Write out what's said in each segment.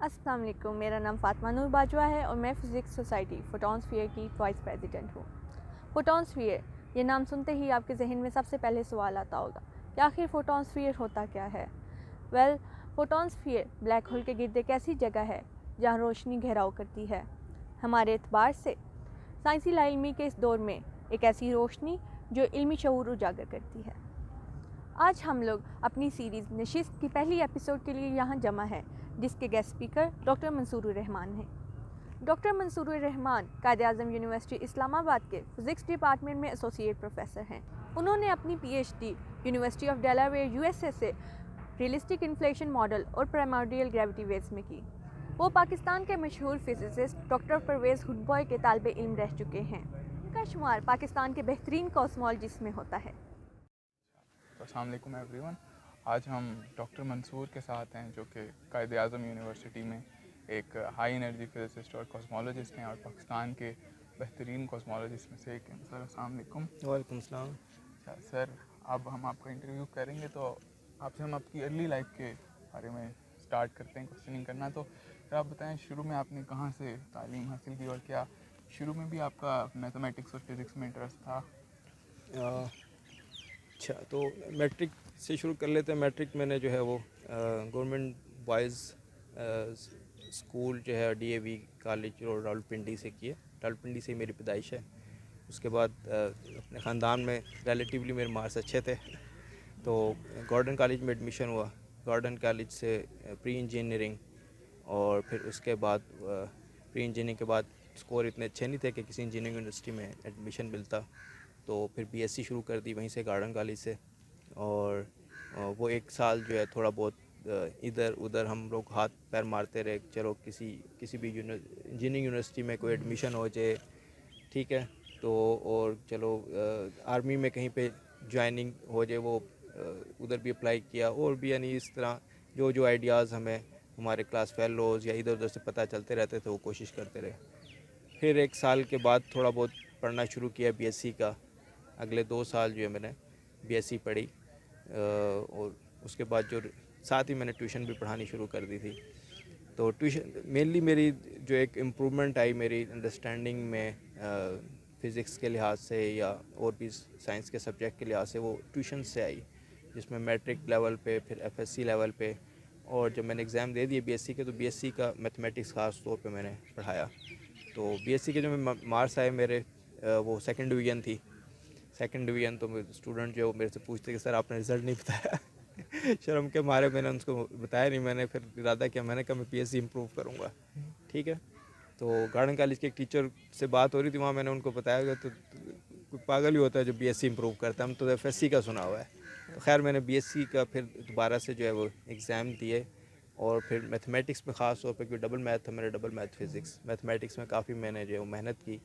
अस्सलाम वालेकुम, मेरा नाम फ़ातिमा नूर बाजवा है और मैं फ़िज़िक्स सोसाइटी फोटोनस्फीयर की वाइस प्रेसिडेंट हूँ। फोटोनस्फीयर, ये नाम सुनते ही आपके जहन में सबसे पहले सवाल आता होगा कि आखिर फोटोनस्फीयर होता क्या है। वेल, फोटोनस्फीयर ब्लैक होल के गिर्द एक ऐसी जगह है जहाँ रोशनी घेराव करती है। हमारे एतबार से साइंसी लाइल्मी के इस दौर में एक ऐसी रोशनी जो इल्मी शऊर उजागर करती है। आज हम लोग अपनी सीरीज़ नशिस्त की पहली एपिसोड के लिए यहाँ जमा है, जिसके गेस्ट स्पीकर डॉक्टर मंसूरुर रहमान हैं। डॉक्टर मंसूरुर रहमान कायद-ए-आज़म यूनिवर्सिटी इस्लामाबाद के फ़िज़िक्स डिपार्टमेंट में एसोसिएट प्रोफेसर हैं। उन्होंने अपनी PhD university of Delaware USA से रियलिस्टिक इन्फ्लेशन मॉडल और प्राइमोर्डियल ग्रेविटी वेव्स में की। वो पाकिस्तान के मशहूर फिजिसिस्ट डॉक्टर परवेज़ हुडबॉय के तालिबे इल्म रह चुके हैं। उनका शुमार पाकिस्तान के बेहतरीन कॉस्मोलॉजिस्ट में होता है। अस्सलाम वालेकुम एवरीवन। आज हम डॉक्टर मंसूर के साथ हैं जो कि कायद-ए-आज़म यूनिवर्सिटी में एक हाई एनर्जी फिजिसिस्ट और कॉस्मोलॉजिस्ट हैं और पाकिस्तान के बेहतरीन कॉस्मोलॉजिस्ट में से एक हैं। सर अस्सलाम वालेकुम। वालेकुम सलाम। सर, अब हम आपका इंटरव्यू करेंगे तो आपसे हम आपकी अर्ली लाइफ के बारे में स्टार्ट करते हैं क्वेश्चनिंग करना। तो सर आप बताएं, शुरू में आपने कहाँ से तालीम हासिल की और क्या शुरू में भी आपका मैथमेटिक्स और फिज़िक्स में इंटरेस्ट था? अच्छा, तो मैट्रिक से शुरू कर लेते हैं। मैट्रिक मैंने जो है वो गवर्नमेंट बॉयज़ स्कूल जो है डीएवी कॉलेज और रावलपिंडी से किए। रावलपिंडी से मेरी पैदाइश है। उसके बाद अपने ख़ानदान में रिलेटिवली मेरे मार्क्स अच्छे थे, तो गॉर्डन कॉलेज में एडमिशन हुआ। गॉर्डन कॉलेज से प्री इंजीनियरिंग, और फिर उसके बाद प्री इंजीनियरिंग के बाद स्कोर इतने अच्छे नहीं थे कि किसी इंजीनियरिंग यूनिवर्सिटी में एडमिशन मिलता, तो फिर बीएससी शुरू कर दी वहीं से गार्डन कॉलेज से। और वो एक साल जो है थोड़ा बहुत इधर उधर हम लोग हाथ पैर मारते रहे, चलो किसी भी इंजीनियरिंग यूनिवर्सिटी में कोई एडमिशन हो जाए, ठीक है, तो और चलो आर्मी में कहीं पे ज्वाइनिंग हो जाए, वो उधर भी अप्लाई किया। और भी यानी इस तरह जो आइडियाज़ हमें हमारे क्लास फेलोज़ या इधर उधर से पता चलते रहते थे, वो कोशिश करते रहे। फिर एक साल के बाद थोड़ा बहुत पढ़ना शुरू किया बीएससी का। अगले 2 साल जो है मैंने बीएससी पढ़ी, और उसके बाद जो साथ ही मैंने ट्यूशन भी पढ़ानी शुरू कर दी थी। तो ट्यूशन मेनली मेरी जो एक इम्प्रूवमेंट आई मेरी अंडरस्टैंडिंग में फ़िज़िक्स के लिहाज से या और भी साइंस के सब्जेक्ट के लिहाज से, वो ट्यूशन से आई, जिसमें मैट्रिक लेवल पे, फिर एफएससी लेवल पे, और जब मैंने एग्ज़ाम दे दिए बीएससी के, तो बीएससी का मैथमेटिक्स ख़ास तौर पे मैंने पढ़ाया। तो बीएससी के जो मार्क्स आए मेरे, वो सेकंड डिवीज़न थी। सेकंड डिवीज़न तो स्टूडेंट जो मेरे से पूछते कि सर आपने रिज़ल्ट नहीं बताया। शर्म के मारे मैंने उनको बताया नहीं। मैंने फिर इरादा किया, मैंने कहा मैं पीएससी इम्प्रूव करूँगा, ठीक है। तो गार्डन कॉलेज के एक टीचर से बात हो रही थी वहाँ, मैंने उनको बताया तो कोई पागल ही होता है जो बीएससी इम्प्रूव करता है, हम तो एफएससी का सुना हुआ है। तो खैर मैंने बीएससी का फिर दोबारा से जो है वो एग्ज़ाम दिए, और फिर मैथमेटिक्स में ख़ास तौर पर, क्योंकि डबल मैथ था मेरा, डबल मैथ फिज़िक्स, मैथमेटिक्स में काफ़ी मैंने जो है वो मेहनत की।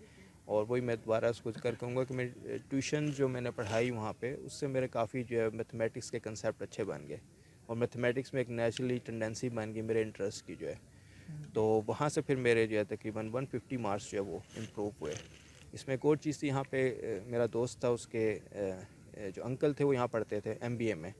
और वही मैं दोबारा उसको कर कहूँगा कि मेरी ट्यूशन जो मैंने पढ़ाई वहाँ पे, उससे मेरे काफ़ी जो है मैथमेटिक्स के कंसेप्ट अच्छे बन गए, और मैथमेटिक्स में एक नेचुरली टेंडेंसी बन गई मेरे इंटरेस्ट की जो है। तो वहाँ से फिर मेरे जो है तकरीबन 150 मार्क्स जो है वो इम्प्रूव हुए। इसमें एक और चीज़ थी, यहाँ पे मेरा दोस्त था, उसके जो अंकल थे वो यहाँ पढ़ते थे एमबीए में।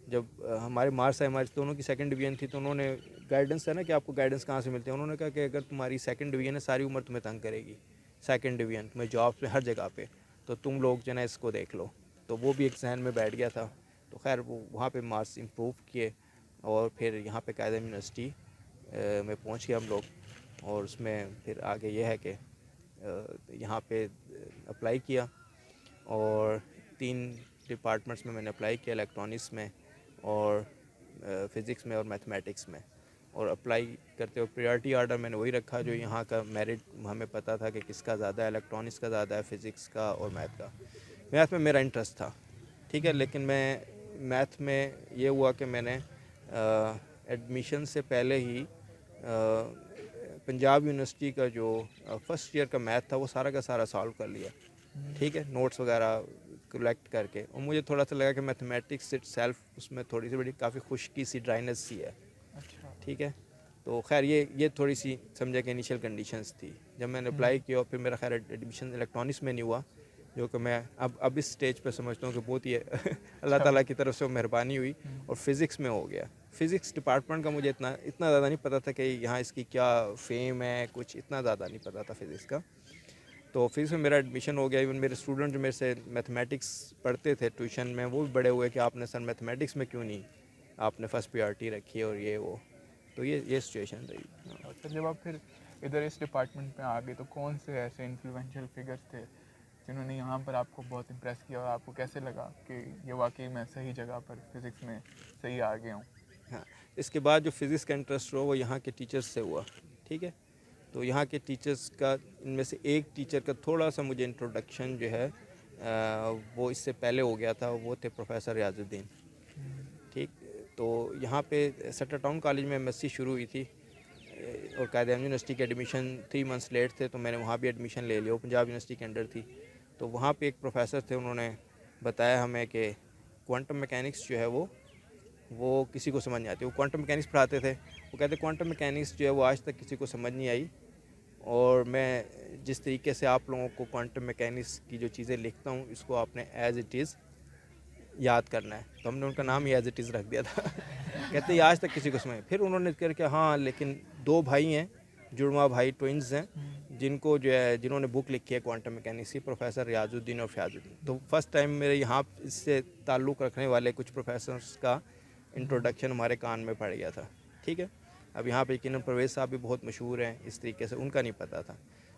जब हमारे मार्क्स आए, हमारे दोनों की सेकंड डिवीज़न थी, तो उन्होंने गाइडेंस है ना कि आपको गाइडेंस कहाँ से मिलती है, उन्होंने कहा कि अगर तुम्हारी सेकंड डिवीज़न है, सारी उम्र तुम्हें तंग करेगी सेकंड डिवीज़न, तुम्हें जॉब्स में हर जगह पे, तो तुम लोग जो है इसको देख लो। तो वो भी एक जहन में बैठ गया था। तो खैर वो वहाँ पे मार्क्स इम्प्रूव किए, और फिर यहाँ पे कायद यूनिवर्सिटी में पहुँच गए हम लोग। और उसमें फिर आगे ये है कि यहाँ पे अप्लाई किया, और 3 डिपार्टमेंट्स में मैंने अप्लाई किया, इलेक्ट्रॉनिक्स में और फ़िज़िक्स में और मैथमेटिक्स में। और अप्लाई करते हुए प्रायोरिटी ऑर्डर मैंने वही रखा जो यहाँ का मेरिट हमें पता था कि किसका ज़्यादा है, इलेक्ट्रॉनिक्स का ज़्यादा है, फ़िज़िक्स का और मैथ का। मैथ में मेरा इंटरेस्ट था, ठीक है, लेकिन मैं मैथ में ये हुआ कि मैंने एडमिशन से पहले ही पंजाब यूनिवर्सिटी का जो फर्स्ट ईयर का मैथ था वो सारा का सारा सॉल्व कर लिया, ठीक है, नोट्स वगैरह कलेक्ट करके। और मुझे थोड़ा सा लगा कि मैथमेटिक्स सेल्फ उसमें थोड़ी सी बड़ी काफ़ी खुश्की सी, ड्राइनेस सी है, ठीक है। तो खैर ये थोड़ी सी समझे कि इनिशियल कंडीशंस थी। जब मैंने अप्लाई किया, और फिर मेरा खैर एडमिशन इलेक्ट्रॉनिक्स में नहीं हुआ, जो कि मैं अब इस स्टेज पे समझता हूँ कि बहुत ही अल्लाह ताला की तरफ से मेहरबानी हुई, और फिज़िक्स में हो गया। फ़िज़िक्स डिपार्टमेंट का मुझे इतना ज़्यादा नहीं पता था कि यहाँ इसकी क्या फेम है, कुछ इतना ज़्यादा नहीं पता था फ़िज़िक्स का। तो फिज़िक्स में मेरा एडमिशन हो गया। इवन मेरे स्टूडेंट जो मेरे से मैथमेटिक्स पढ़ते थे ट्यूशन में, वो भी बड़े हुए कि आपने सर मैथमेटिक्स में क्यों नहीं आपने फर्स्ट प्रायोरिटी रखी है और ये वो। तो ये सिचुएशन रही। और सर जब आप फिर इधर इस डिपार्टमेंट में आ गए तो कौन से ऐसे इन्फ्लुएंशियल फिगर्स थे जिन्होंने यहाँ पर आपको बहुत इम्प्रेस किया और आपको कैसे लगा कि ये वाकई मैं सही जगह पर फिज़िक्स में सही आ गया हूँ? हाँ, इसके बाद जो फिज़िक्स का इंटरेस्ट हुआ वो यहाँ के टीचर्स से हुआ। ठीक है, तो यहाँ के टीचर्स का, इनमें से एक टीचर का थोड़ा सा मुझे इंट्रोडक्शन जो है वो इससे पहले हो गया था। वो थे प्रोफेसर रियाजुद्दीन। ठीक, तो यहाँ पे सटर टाउन कॉलेज में एमएससी शुरू हुई थी और कायदे यूनिवर्सिटी के एडमिशन 3 मंथ्स लेट थे, तो मैंने वहाँ भी एडमिशन ले लिया। वो पंजाब यूनिवर्सिटी के अंडर थी। तो वहाँ पे एक प्रोफेसर थे, उन्होंने बताया हमें कि क्वांटम मैकेनिक्स जो है वो किसी को समझ नहीं आती। वो क्वांटम मैकेनिक्स पढ़ाते थे। वो कहते क्वांटम मैकेनिक्स जो है वो आज तक किसी को समझ नहीं आई, और मैं जिस तरीके से आप लोगों को क्वांटम मैकेनिक्स की जो चीज़ें लिखता हूँ, इसको आपने एज इट इज़ याद करना है। तो हमने उनका नाम ही एज इट इज़ रख दिया था। कहते ये आज तक किसी को समझ। फिर उन्होंने करके हाँ, लेकिन 2 भाई हैं, जुड़वा भाई ट्विंस हैं, जिनको जो है जिन्होंने बुक लिखी है क्वांटम मैकेनिक्स की, प्रोफेसर रियाजुद्दीन और फयाजुद्दीन। तो फर्स्ट टाइम मेरे यहाँ इससे ताल्लुक़ रखने वाले कुछ प्रोफेसर्स का इंट्रोडक्शन हमारे कान में पड़ गया था। ठीक है, अब यहाँ पे यकीनन परवेज़ साहब भी बहुत मशहूर हैं इस तरीके से, उनका नहीं पता था।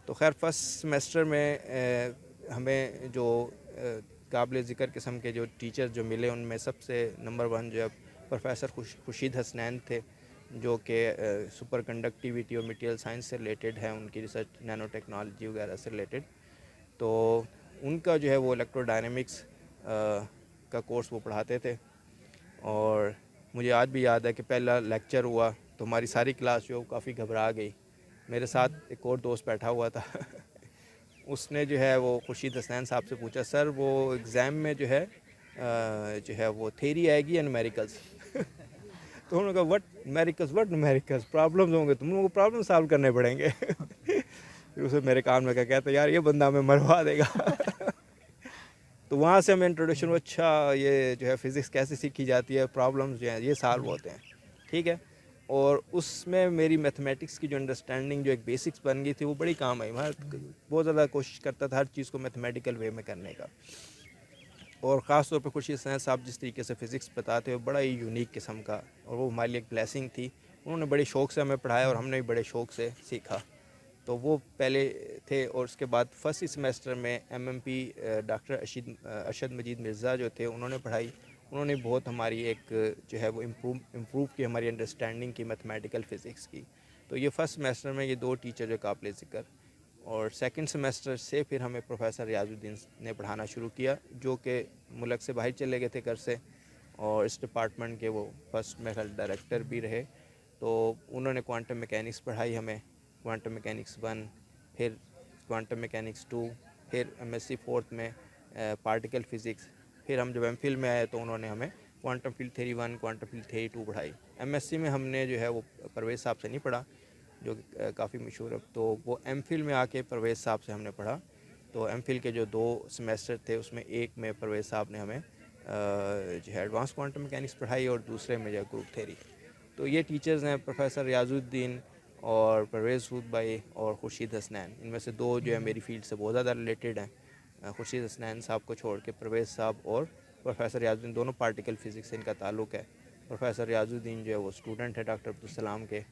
तो खैर फर्स्ट सेमेस्टर में हमें जो काबिल ज़िक्र किस्म के जो टीचर जो मिले, उनमें सबसे नंबर 1 जो है प्रोफेसर खुर्शीद हसनैन थे, जो कि सुपर कंडक्टिविटी और मटेरियल साइंस से रिलेटेड है, उनकी रिसर्च नैनो टेक्नोलॉजी वगैरह से रिलेटेड। तो उनका जो है वो इलेक्ट्रोडायनेमिक्स का कोर्स वो पढ़ाते थे। और मुझे आज भी याद है कि पहला लेक्चर हुआ तो हमारी सारी क्लास जो काफ़ी घबरा गई। मेरे साथ एक और दोस्त बैठा हुआ था। उसने जो है वो खुर्शीद हसनैन साहब से पूछा, सर वो एग्ज़ाम में जो है वो थ्योरी आएगी या न्यूमेरिकल्स? तो उन्होंने कहा व्हाट न्यूमेरिकल्स, प्रॉब्लम्स होंगे, तुम लोगों को प्रॉब्लम सॉल्व करने पड़ेंगे। फिर उसे मेरे कान में क्या कहता, यार ये बंदा हमें मरवा देगा। तो वहाँ से हमें इंट्रोडक्शन हुआ, अच्छा ये जो है फ़िज़िक्स कैसे सीखी जाती है, प्रॉब्लम्स जो हैं ये सॉल्व होते हैं। ठीक है, और उसमें मेरी मैथमेटिक्स की जो अंडरस्टैंडिंग, जो एक बेसिक्स बन गई थी, वो बड़ी काम आई। मैं बहुत ज़्यादा कोशिश करता था हर चीज़ को मैथमेटिकल वे में करने का। और ख़ास तौर पे खुर्शीद हसनैन साहब जिस तरीके से फ़िज़िक्स बताते हैं, बड़ा ही यूनिक किस्म का, और वो हमारे लिए एक ब्लेसिंग थी। उन्होंने बड़े शौक़ से हमें पढ़ाया और हमने भी बड़े शौक़ से सीखा। तो वो पहले थे। और उसके बाद फर्स्ट सेमेस्टर में एमएमपी डॉक्टर अरशद मजीद मिर्ज़ा जो थे, उन्होंने पढ़ाई। उन्होंने बहुत हमारी एक जो है वो इम्प्रूव की हमारी अंडरस्टैंडिंग की मैथमेटिकल फ़िज़िक्स की। तो ये फर्स्ट सेमेस्टर में ये 2 टीचर जो काबिल ज़िक्र। और सेकंड सेमेस्टर से फिर हमें प्रोफेसर रियाजुद्दीन ने पढ़ाना शुरू किया, जो कि मुल्क से बाहर चले गए थे घर से, और इस डिपार्टमेंट के वो फर्स्ट में डायरेक्टर भी रहे। तो उन्होंने क्वांटम मैकेनिक्स पढ़ाई हमें, क्वांटम मैकेनिक्स 1, फिर क्वांटम मैकेनिक्स 2, फिर एमएससी 4th में पार्टिकल फ़िज़िक्स। फिर हम जब एमफिल में आए तो उन्होंने हमें quantum field theory 1, quantum field theory 2 पढ़ाई। एमएससी में हमने जो है वो परवेज़ साहब से नहीं पढ़ा, जो काफ़ी मशहूर है। तो वो एमफिल में आके परवेज़ साहब से हमने पढ़ा। तो एमफिल के जो 2 सेमेस्टर थे, उसमें एक में परवेज़ साहब ने हमें जो है एडवांस क्वांटम मैकेनिक्स पढ़ाई, और दूसरे में जो है ग्रुप थ्योरी। तो ये टीचर्स हैं प्रोफेसर रियाजुद्दीन और परवेज़ सूद भाई और खुर्शीद हसनैन। इनमें से 2 जो है मेरी फील्ड से बहुत ज़्यादा रिलेटेड हैं। खुर्शीद हसनैन साहब को छोड़ के परवेज़ साहब और प्रोफेसर रियाजुद्दीन दोनों पार्टिकल फ़िज़िक्स से इनका ताल्लुक़ है। प्रोफेसर रियाजुद्दीन जो है वो स्टूडेंट है डॉक्टर अब्दुल सलाम के,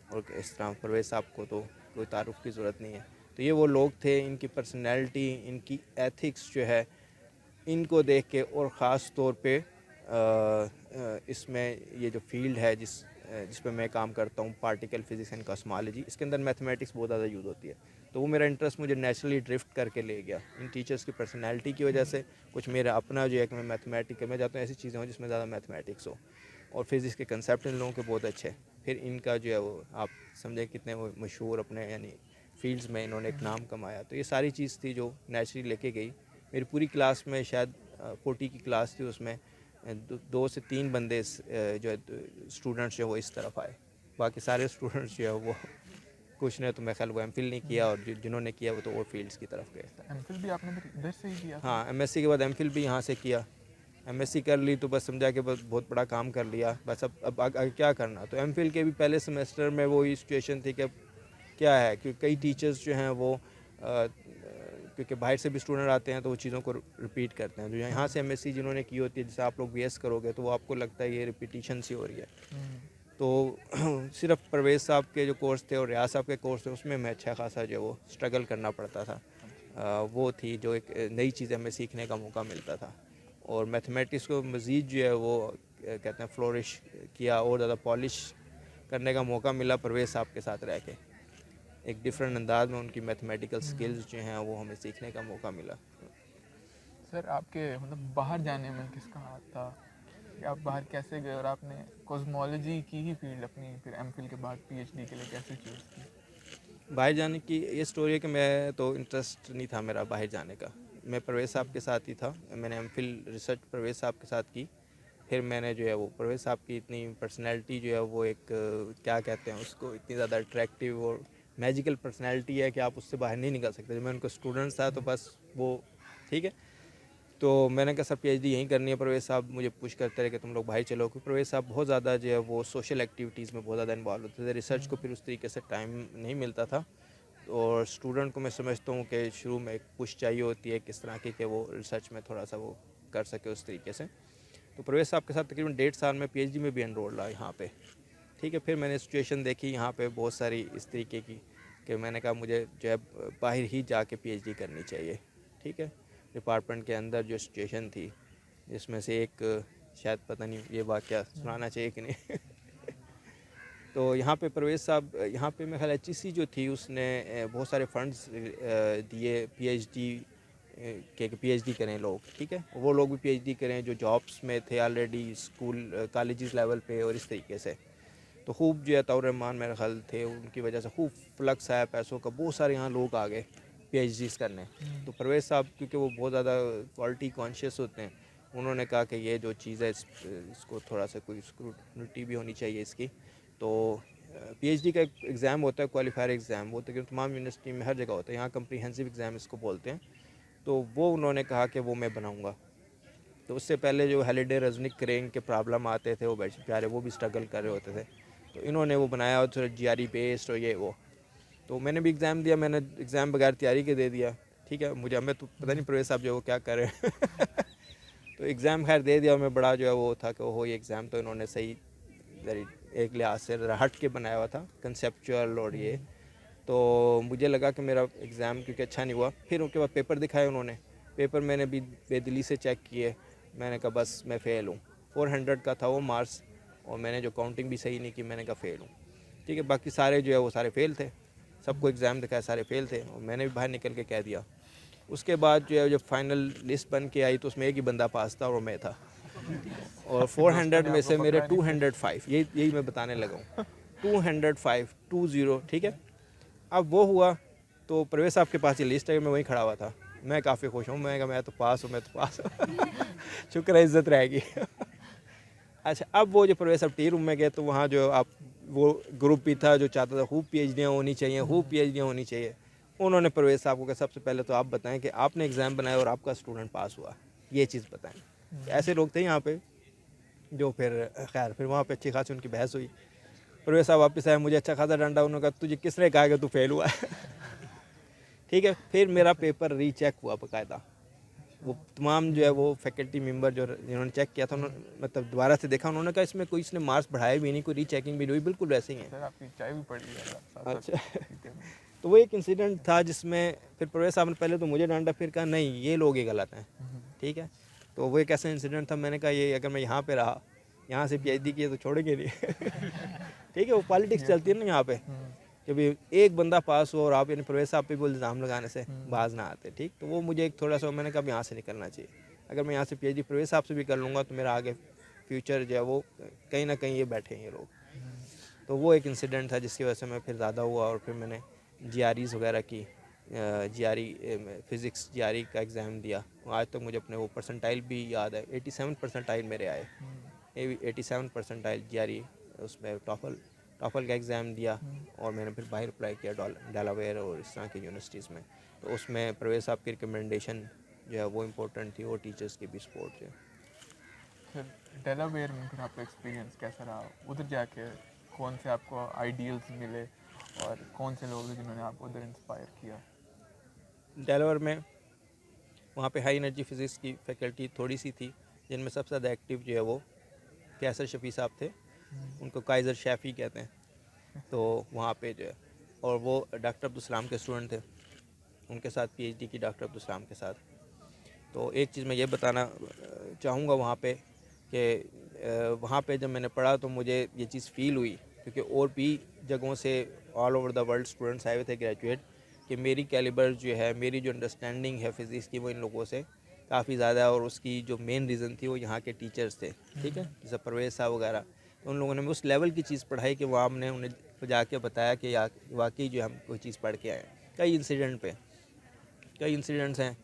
और इस तरह परवेज़ साहब को तो कोई तारुफ़ की ज़रूरत नहीं है। तो ये वो लोग थे, इनकी पर्सनैलिटी, इनकी एथिक्स जो है, इनको देख के, और ख़ास तौर पे इसमें ये जो फील्ड है जिस पे मैं काम करता हूँ, पार्टिकल फ़िज़िक्स एंड कॉस्मोलॉजी, इसके अंदर मैथमेटिक्स बहुत ज़्यादा यूज़ होती है। तो वो मेरा इंटरेस्ट मुझे नेचुरली ड्रिफ्ट करके ले गया इन टीचर्स की पर्सनैलिटी की वजह से। कुछ मेरा अपना जो है कि मैं मैथमेटिक्स में जाता हूँ, ऐसी चीज़ें हों जिसमें ज़्यादा मैथमेटिक्स हो, और फिज़िक्स के कंसेप्ट इन लोगों के बहुत अच्छे। फिर इनका जो है वो आप समझें कितने वो मशहूर अपने यानी फील्ड्स में इन्होंने एक नाम कमाया। तो ये सारी चीज़ थी जो नेचुरली लेके गई। मेरी पूरी क्लास में शायद 40 की क्लास थी, उसमें 2 से 3 बंदे जो है स्टूडेंट्स जो वो इस तरफ आए। बाकी सारे स्टूडेंट्स जो है वो कुछ ने तो मैं ख्याल वो एमफिल नहीं किया, और जिन्होंने किया वो तो और फील्ड्स की तरफ गए। एमफिल भी आपने इधर से ही किया? हाँ, एमएससी के बाद एमफिल भी यहाँ से किया। एमएससी कर ली तो बस समझा कि बस बहुत बड़ा काम कर लिया, बस अब आगे क्या करना। तो एमफिल के भी पहले सेमेस्टर में वही सिचुएशन थी कि अब क्या है, क्योंकि कई टीचर्स जो हैं वो क्योंकि बाहर से भी स्टूडेंट आते हैं तो वो चीज़ों को रिपीट करते हैं। जो यहाँ से एमएससी जिन्होंने की होती है, जैसे आप लोग बीएस करोगे तो वो आपको लगता है ये रिपीटिशन सी हो रही है। तो सिर्फ परवेज़ साहब के जो कोर्स थे और रियाज साहब के कोर्स थे उसमें मैं अच्छा खासा जो वो स्ट्रगल करना पड़ता था। वो थी जो एक नई चीज़ हमें सीखने का मौका मिलता था। और मैथमेटिक्स को मज़ीद जो है वो कहते हैं फ्लोरिश किया और ज़्यादा पॉलिश करने का मौका मिला परवेज़ साहब के साथ रह के। एक डिफरेंट अंदाज में उनकी मैथमेटिकल स्किल्स जो हैं वो हमें सीखने का मौका मिला। सर आपके मतलब बाहर जाने में किसका हाथ था कि आप बाहर कैसे गए और आपने कॉस्मोलॉजी की ही फील्ड अपनी फिर एमफिल के बाद पीएचडी के लिए कैसे चूज़ की? बाहर जाने की ये स्टोरी है कि मैं तो इंटरेस्ट नहीं था मेरा बाहर जाने का, मैं परवेज़ साहब के साथ ही था। मैंने एमफिल रिसर्च परवेज़ साहब के साथ की। फिर मैंने जो है वो परवेज़ साहब की इतनी पर्सनैलिटी जो है वो एक क्या कहते हैं उसको, इतनी ज़्यादा अट्रैक्टिव और मैजिकल पर्सनैलिटी है कि आप उससे बाहर नहीं निकल सकते। जब मैं उनका स्टूडेंट था तो बस वो ठीक है। तो मैंने कहा सर पीएचडी यहीं करनी है। परवेज़ साहब मुझे पुश करते रहे कि तुम लोग बाहर चलो, क्योंकि परवेज़ साहब बहुत ज़्यादा जो है वो सोशल एक्टिविटीज़ में बहुत ज़्यादा इन्वॉल्व होते थे। रिसर्च को फिर उस तरीके से टाइम नहीं मिलता था। और स्टूडेंट को मैं समझता हूँ कि शुरू में एक पुश चाहिए होती है किस तरह की कि वो रिसर्च में थोड़ा सा वो कर सके उस तरीके से। तो परवेज़ साहब के साथ तकरीबन 1.5 साल में पीएचडी में भी एनरोल रहा यहाँ पे। ठीक है, फिर मैंने सिचुएशन देखी यहाँ पे बहुत सारी इस तरीके की कि मैंने कहा मुझे जो है बाहर ही जाके पीएचडी करनी चाहिए। ठीक है, डिपार्टमेंट के अंदर जो सिचुएशन थी जिसमें से एक शायद पता नहीं ये वाक़या सुनाना चाहिए कि नहीं तो यहाँ पे परवेज़ साहब यहाँ पे मेरे ख्याल HEC जो थी उसने बहुत सारे फंड्स दिए पीएचडी के पीएचडी करें लोग। ठीक है, वो लोग भी पीएचडी करें जो जॉब्स में थे ऑलरेडी स्कूल कॉलेजेस लेवल पे। और इस तरीके से तो खूब जो है ताउर रहमान मेरे ख्याल थे, उनकी वजह से खूब फ्लक्स आया पैसों का, बहुत सारे यहाँ लोग आ गए पीएचडीज़ करने। तो परवेज़ साहब क्योंकि वो बहुत ज़्यादा क्वालिटी कॉन्शियस होते हैं, उन्होंने कहा कि ये जो चीज़ है इसको थोड़ा सा कोई स्क्रूटनिटी भी होनी चाहिए इसकी। तो पीएचडी का एक एग्ज़ाम होता है क्वालिफायर एग्ज़ाम, वो तकरीबन तमाम यूनिवर्सिटी में हर जगह होता है, यहाँ कम्प्रीहेंसिव एग्ज़ाम इसको बोलते हैं। तो वो उन्होंने कहा कि वो मैं बनाऊँगा। तो उससे पहले जो हेलिडे रजनिक क्रेन के प्रॉब्लम आते थे वो बेचारे वो भी स्ट्रगल कर रहे होते थे, तो इन्होंने वो बनाया और थोड़ा जीआरई बेस्ड और ये वो। तो मैंने भी एग्ज़ाम दिया, मैंने एग्ज़ाम बगैर तैयारी के दे दिया। ठीक है, मुझे हमें तो पता नहीं परवेज़ साहब जो वो क्या कर रहे हैं तो एग्ज़ाम खैर दे दिया और मैं बड़ा जो है वो था कि ओहो ये एग्ज़ाम तो इन्होंने सही एक लिहाज से हट के बनाया हुआ था कंसेप्चुअल और ये। तो मुझे लगा कि मेरा एग्ज़ाम क्योंकि अच्छा नहीं हुआ। फिर उनके बाद पेपर दिखाए उन्होंने, पेपर मैंने भी बेदिली से चेक किए, मैंने कहा बस मैं फ़ेल हूँ। 400 का था वो मार्क्स और मैंने जो काउंटिंग भी सही नहीं की, मैंने कहा फ़ेल हूँ। ठीक है, बाकी सारे जो है वो सारे फ़ेल थे, सबको एग्ज़ाम दिखाया सारे फ़ेल थे और मैंने भी बाहर निकल के कह दिया। उसके बाद जो है जब फाइनल लिस्ट बन के आई तो उसमें एक ही बंदा पास था और मैं था और 400 में से मेरे 205, यही मैं बताने लगा हूँ 205 20। ठीक है, अब वो हुआ तो परवेज़ साहब के पास ये लिस्ट है, मैं वहीं खड़ा हुआ था, मैं काफ़ी खुश हूँ, मैं कहा मैं तो पास हूँ, मैं तो पास हूँ शुक्र है इज़्ज़त रहेगी अच्छा, अब वो जो परवेज़ साहब टी रूम में गए तो वहाँ जो आप वो ग्रुप भी था जो चाहता था खूब पीएचडियाँ होनी चाहिए, खूब पीएचडियाँ होनी चाहिए। उन्होंने परवेज़ साहब को कहा सबसे पहले तो आप बताएं कि आपने एग्ज़ाम बनाया और आपका स्टूडेंट पास हुआ, ये चीज़ बताएं। ऐसे लोग थे यहाँ पे जो फिर खैर फिर वहाँ पे अच्छी खासी उनकी बहस हुई। परवेज़ साहब वापस आए, मुझे अच्छा खासा डंडा, उन्होंने कहा तुझे किसने कहा कि तू फेल हुआ है ठीक है, फिर मेरा पेपर रीचेक हुआ बाकायदा, वो तमाम जो है वो फैकल्टी मेंबर जो जिन्होंने चेक किया था उन्होंने मतलब दोबारा से देखा, उन्होंने कहा इसमें कोई इसने मार्क्स बढ़ाए भी नहीं, कोई रीचेकिंग भी नहीं हुई, बिल्कुल वैसे ही है। सर आपकी चाय भी पड़ी है अच्छा तो वो एक इंसिडेंट था जिसमें फिर परवेज़ साहब ने पहले तो मुझे डांटा, फिर कहा नहीं ये लोग ही गलत हैं। ठीक है, तो वो एक ऐसा इंसिडेंट था, मैंने कहा ये अगर मैं यहाँ पे रहा, यहाँ से पीएचडी किए तो छोड़ेंगे नहीं ठीक है, वो पॉलिटिक्स चलती है ना यहाँ पे, जब एक बंदा पास हो और आप यानी परवेज़ साहब पे भी इल्ज़ाम लगाने से बाज ना आते। ठीक, तो वो मुझे एक थोड़ा सा मैंने कहा यहाँ से निकलना चाहिए, अगर मैं यहाँ से पीएचडी परवेज़ साहब से भी कर लूँगा तो मेरा आगे फ्यूचर जो है वो कहीं ना कहीं ये बैठे हैं ये लोग। तो वो एक इंसिडेंट था जिसकी वजह से मैं फिर ज़्यादा हुआ और फिर मैंने जीआरईज़ वगैरह की, जीआरई फ़िज़िक्स जीआरई का एग्ज़ाम दिया। आज तक मुझे अपने वो परसेंटाइल भी याद है, 87 परसेंटाइल मेरे आए, 87 परसेंटाइल जीआरई, उसमें टॉफल का एग्ज़ाम दिया और मैंने फिर बाहर अप्लाई किया डेलावेयर और इस तरह की यूनिवर्सिटीज़ में। तो उसमें परवेज़ साहब की रिकमेंडेशन जो है वो इम्पोर्टेंट थी और टीचर्स की भी सपोर्ट जो है। फिर डेलावेयर में फिर आपका एक्सपीरियंस कैसा रहा? उधर जाके कौन से आपको आइडियल्स मिले और कौन से लोग हैं जिन्होंने आपको उधर इंस्पायर किया? डेलावेयर में वहाँ पे हाई एनर्जी फिज़िक्स की फैकल्टी थोड़ी सी थी, जिनमें सबसे ज़्यादा एक्टिव जो है वो कैसर शफ़ी साहब थे, उनको काइज़र शैफ़ी कहते हैं। तो वहाँ पे जो है, और वो डॉक्टर अब्दुल सलाम के स्टूडेंट थे, उनके साथ पीएचडी की डॉक्टर अब्दुल सलाम के साथ। तो एक चीज़ मैं ये बताना चाहूँगा वहाँ पे कि वहाँ पे जब मैंने पढ़ा तो मुझे ये चीज़ फ़ील हुई, क्योंकि और भी जगहों से all over the world students आए हुए थे ग्रेजुएट, कि मेरी कैलिबर जो है, मेरी जो अंडरस्टैंडिंग है फ़िज़िक्स की, वो इन लोगों से काफ़ी ज़्यादा, और उसकी जो मेन रीज़न थी वो यहाँ के टीचर्स थे, ठीक है, जैसे परवेज़ साहब वगैरह। तो उन लोगों ने उस लेवल की चीज़ पढ़ाई कि वहाँ हमने उन्हें जाके बताया कि वाकई जो हम कोई चीज़ पढ़ के आए हैं। कई इंसिडेंट्स हैं,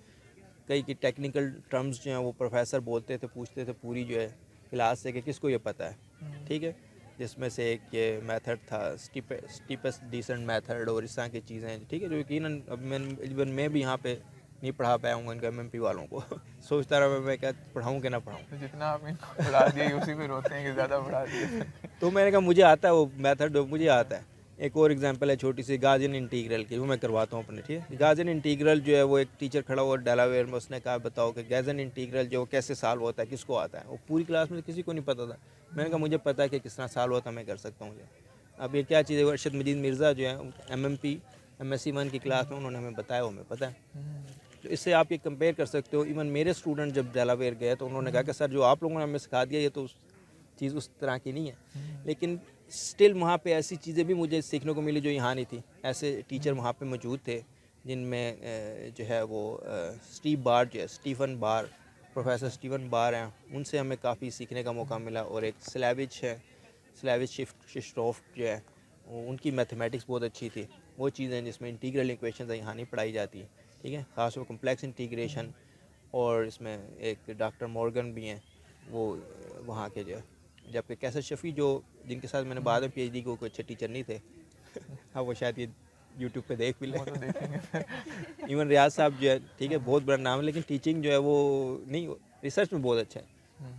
कई की टेक्निकल टर्म्स जो हैं वो प्रोफेसर बोलते थे, पूछते थे पूरी जो है क्लास से कि किसको ये पता है, ठीक है, जिसमें से एक ये मेथड था स्टीपेस्ट डिसेंट मेथड और इस तरह की चीज़ें, ठीक है, जो यकीनन अब मैं भी यहाँ पे नहीं पढ़ा पाया हूँ इनका एमएमपी वालों को सोचता रहा मैं क्या पढ़ाऊँ कि ना पढ़ाऊँ। तो जितना आप इनको पढ़ा दिए उसी पे रोते हैं कि ज़्यादा पढ़ा दिए। तो मैंने कहा मुझे आता है वो मेथड, मुझे आता है। एक और एग्जांपल है छोटी सी गाजियन इंटीग्रल की, वो मैं करवाता हूँ अपने, ठीक है। गाजियन इंटीग्रल जो है वो एक टीचर खड़ा हुआ डेलावेयर में, उसने कहा बताओ कि गाजियन इंटीग्रल जो कैसे सॉल्व होता है, किसको आता है। वो पूरी क्लास में किसी को नहीं पता था। मैंने कहा मुझे पता है कि किस तरह सॉल्व होता है, मैं कर सकता हूँ। अब ये क्या चीज़ है, अरशद मजीद मिर्ज़ा जो है एमएमपी MSc 1 की क्लास में उन्होंने हमें बताया, वो हमें पता है। तो इससे आप ये कंपेयर कर सकते हो। इवन मेरे स्टूडेंट जब डेलावेयर गए तो उन्होंने कहा कि सर जो आप लोगों ने हमें सिखा दिया ये तो चीज़ उस तरह की नहीं है, लेकिन स्टिल वहाँ पे ऐसी चीज़ें भी मुझे सीखने को मिली जो यहाँ नहीं थी। ऐसे टीचर वहाँ पे मौजूद थे जिनमें जो है वो स्टीफन बार, प्रोफेसर स्टीफन बार हैं, उनसे हमें काफ़ी सीखने का मौका मिला। और एक स्लैविज शिफ्टोफ जो है, उनकी मैथमेटिक्स बहुत अच्छी थी। वो चीज़ें जिसमें इंटीग्रल इक्वेशन यहाँ नहीं पढ़ाई जाती, ठीक है, ख़ासतौर पर कम्प्लेक्स इंटीग्रेशन। और इसमें एक डॉक्टर मॉर्गन भी हैं, वो वहाँ के जो है, जबकि कैसर शफ़ी जो जिनके साथ मैंने बाद में पीएचडी को कोई अच्छे टीचर नहीं थे हाँ वो शायद ये यूट्यूब पे देख भी ले वो तो देखेंगे। इवन रियाज साहब जो है, ठीक है, बहुत बड़ा नाम है, लेकिन टीचिंग जो है वो नहीं, रिसर्च में बहुत अच्छा है,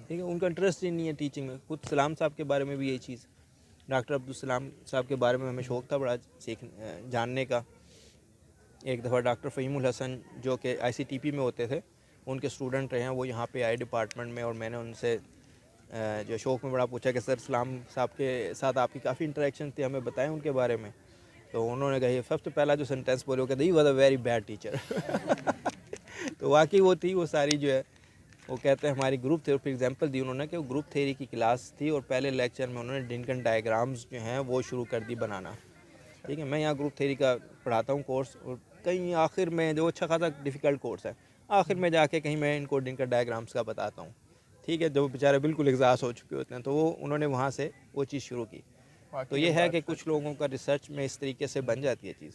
ठीक है, उनका इंटरेस्ट ही नहीं है टीचिंग में। खुद सलाम साहब के बारे में भी यही चीज़, डॉक्टर अब्दुल सलाम साहब के बारे में हमें शौक़ था बड़ा जानने का। एक दफ़ा डॉक्टर फ़हीमुल हसन जो कि ICTP में होते थे, उनके स्टूडेंट रहे हैं, वो यहाँ पे आए डिपार्टमेंट में, और मैंने उनसे जो शौक़ में बड़ा पूछा कि सर सलाम साहब के साथ आपकी काफ़ी इंटरेक्शन थी, हमें बताएं उनके बारे में। तो उन्होंने कहा, ये सबसे पहला जो सेंटेंस बोले वो कहते he was a very bad teacher तो वाकई वो थी, वो सारी जो है वो कहते हैं हमारी ग्रुप थे। और फिर एग्जांपल दी उन्होंने कि वो ग्रुप थ्योरी की क्लास थी और पहले लेक्चर में उन्होंने डिनकन डायग्राम्स जो हैं वो शुरू कर दी बनाना, ठीक है। मैं यहाँ ग्रुप थ्योरी का पढ़ाता हूँ कोर्स, और कहीं आखिर में जो अच्छा खासा डिफ़िकल्ट कोर्स है, आखिर में जाके कहीं मैं इनको डिनकन डायग्राम्स का बताता हूँ, ठीक है, जो बेचारे बिल्कुल एग्जॉस्ट हो चुके होते हैं। तो वो उन्होंने वहाँ से वो चीज़ शुरू की। तो ये है कि कुछ लोगों का रिसर्च में इस तरीके से बन जाती है चीज़।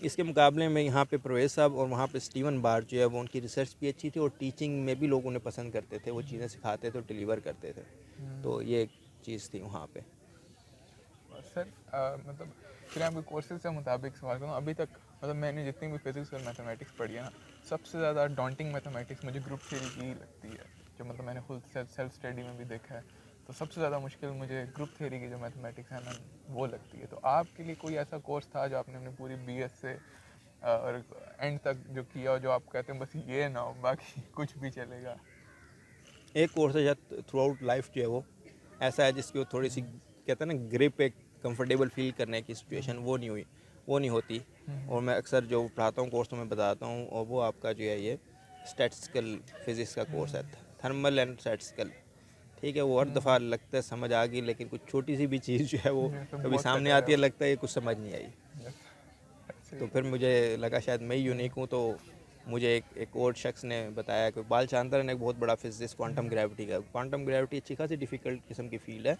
इसके मुकाबले में यहाँ पे परवेज़ साहब और वहाँ पे स्टीवन बार जो है वो उनकी रिसर्च भी अच्छी थी, और टीचिंग में भी लोग उन्हें पसंद करते थे, वो चीज़ें सिखाते थे और डिलीवर करते थे। तो ये एक चीज़ थी वहाँ पे। सर मतलब फिर आपके कोर्सेज के मुताबिक सवाल करूँ, अभी तक मतलब मैंने जितनी भी फिजिक्स और मैथमेटिक्स पढ़ी है ना, सबसे ज़्यादा डॉन्टिंग मैथमेटिक्स मुझे ग्रुप थ्योरी की ही लगती है, जो मतलब मैंने खुद सेल्फ स्टडी में भी देखा है। तो सबसे ज़्यादा मुश्किल मुझे ग्रुप थ्योरी की जो मैथमेटिक्स है ना वो लगती है। तो आपके लिए कोई ऐसा कोर्स था जो आपने अपनी पूरी BS से और एंड तक जो किया, जो आप कहते हैं बस ये ना हो बाकी कुछ भी चलेगा? एक कोर्स है शायद थ्रू आउट लाइफ जो है वो ऐसा है जिसकी वो थोड़ी सी कहते हैं ना ग्रिप, एक कंफर्टेबल फील करने की सिचुएशन वो नहीं होती। और मैं अक्सर जो पढ़ाता हूँ कोर्स तो मैं बताता हूँ, और वो आपका जो है ये स्टैटिस्टिकल फिज़िक्स का कोर्स है, थर्मल एंड स्टैटिस्टिकल, ठीक है। वो हर दफ़ा लगता है समझ आ गई, लेकिन कुछ छोटी सी भी चीज़ जो है वो कभी सामने आती है, लगता है ये कुछ समझ नहीं आई। तो फिर मुझे लगा शायद मैं यूनिक हूँ। तो मुझे एक और शख्स ने बताया कि बाल चांदर ने एक बहुत बड़ा फिजिक्स क्वांटम ग्रेविटी का, क्वांटम ग्रेविटी अच्छी खासी डिफ़िकल्ट किस्म की फील्ड है,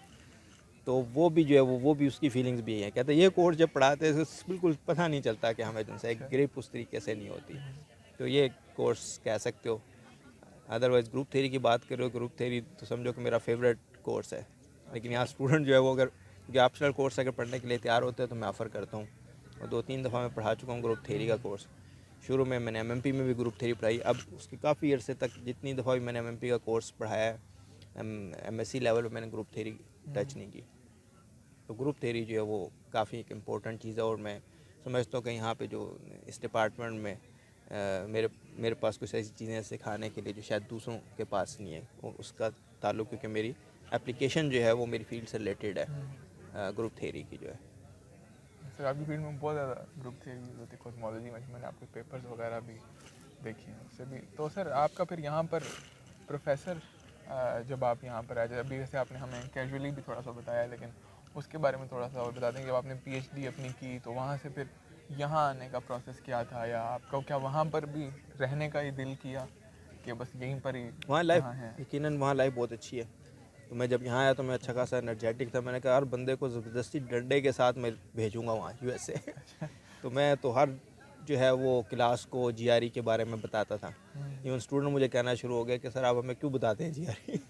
तो वो भी जो है वो भी उसकी फीलिंग्स भी हैं। कहते ये कोर्स जब पढ़ाते हैं बिल्कुल पता नहीं चलता कि हमें जिनसे एक ग्रिप उस तरीके से नहीं होती। तो ये कोर्स कह सकते हो। अदरवाइज़ ग्रुप थ्योरी की बात करो, ग्रुप थ्योरी तो समझो कि मेरा फेवरेट कोर्स है, लेकिन यहाँ स्टूडेंट जो है वो अगर जो ऑप्शनल कोर्स अगर पढ़ने के लिए तैयार होते हैं तो मैं ऑफ़र करता हूँ, और 2-3 दफ़ा मैं पढ़ा चुका हूँ ग्रुप थ्योरी का कोर्स। शुरू में मैंने एमएमपी में भी ग्रुप थ्योरी पढ़ाई। अब उसके काफ़ी अरसे तक जितनी दफ़ा भी मैंने एमएमपी का कोर्स पढ़ाया है, एमएससी लेवल पे मैंने ग्रुप थ्योरी टच नहीं की। तो ग्रुप थ्योरी जो है वो काफ़ी एक इम्पोर्टेंट चीज़ है, और मैं समझता हूँ कि यहाँ पे जो इस डिपार्टमेंट में मेरे पास कुछ ऐसी चीज़ें सिखाने के लिए जो शायद दूसरों के पास नहीं है, और उसका ताल्लुक क्योंकि मेरी एप्लीकेशन जो है वो मेरी फील्ड से रिलेटेड है, ग्रुप थ्योरी की जो है। सर आपकी फील्ड में बहुत ज़्यादा ग्रुप थ्योरी यूज़ होती है कॉस्मोलॉजी में, मैंने आपके पेपर्स वगैरह भी देखे हैं उससे भी। तो सर आपका फिर यहाँ पर प्रोफेसर जब आप यहाँ पर आए, अभी वैसे आपने हमें कैजुअली भी थोड़ा सा बताया, लेकिन उसके बारे में थोड़ा सा और बता दें। जब आपने पीएचडी अपनी की तो वहाँ से फिर यहाँ आने का प्रोसेस क्या था, या आपका क्या वहाँ पर भी रहने का ही दिल किया कि बस यहीं पर ही वहाँ लाइफ है? यकीनन वहाँ लाइफ बहुत अच्छी है। तो मैं जब यहाँ आया तो मैं अच्छा खासा एनर्जेटिक था। मैंने कहा हर बंदे को ज़बरदस्ती डंडे के साथ मैं भेजूँगा वहाँ यूएसए। तो मैं तो हर जो है वो क्लास को जीआरई के बारे में बताता था। इवन स्टूडेंट मुझे कहना शुरू हो गया कि सर आप हमें क्यों बताते हैं जीआरई।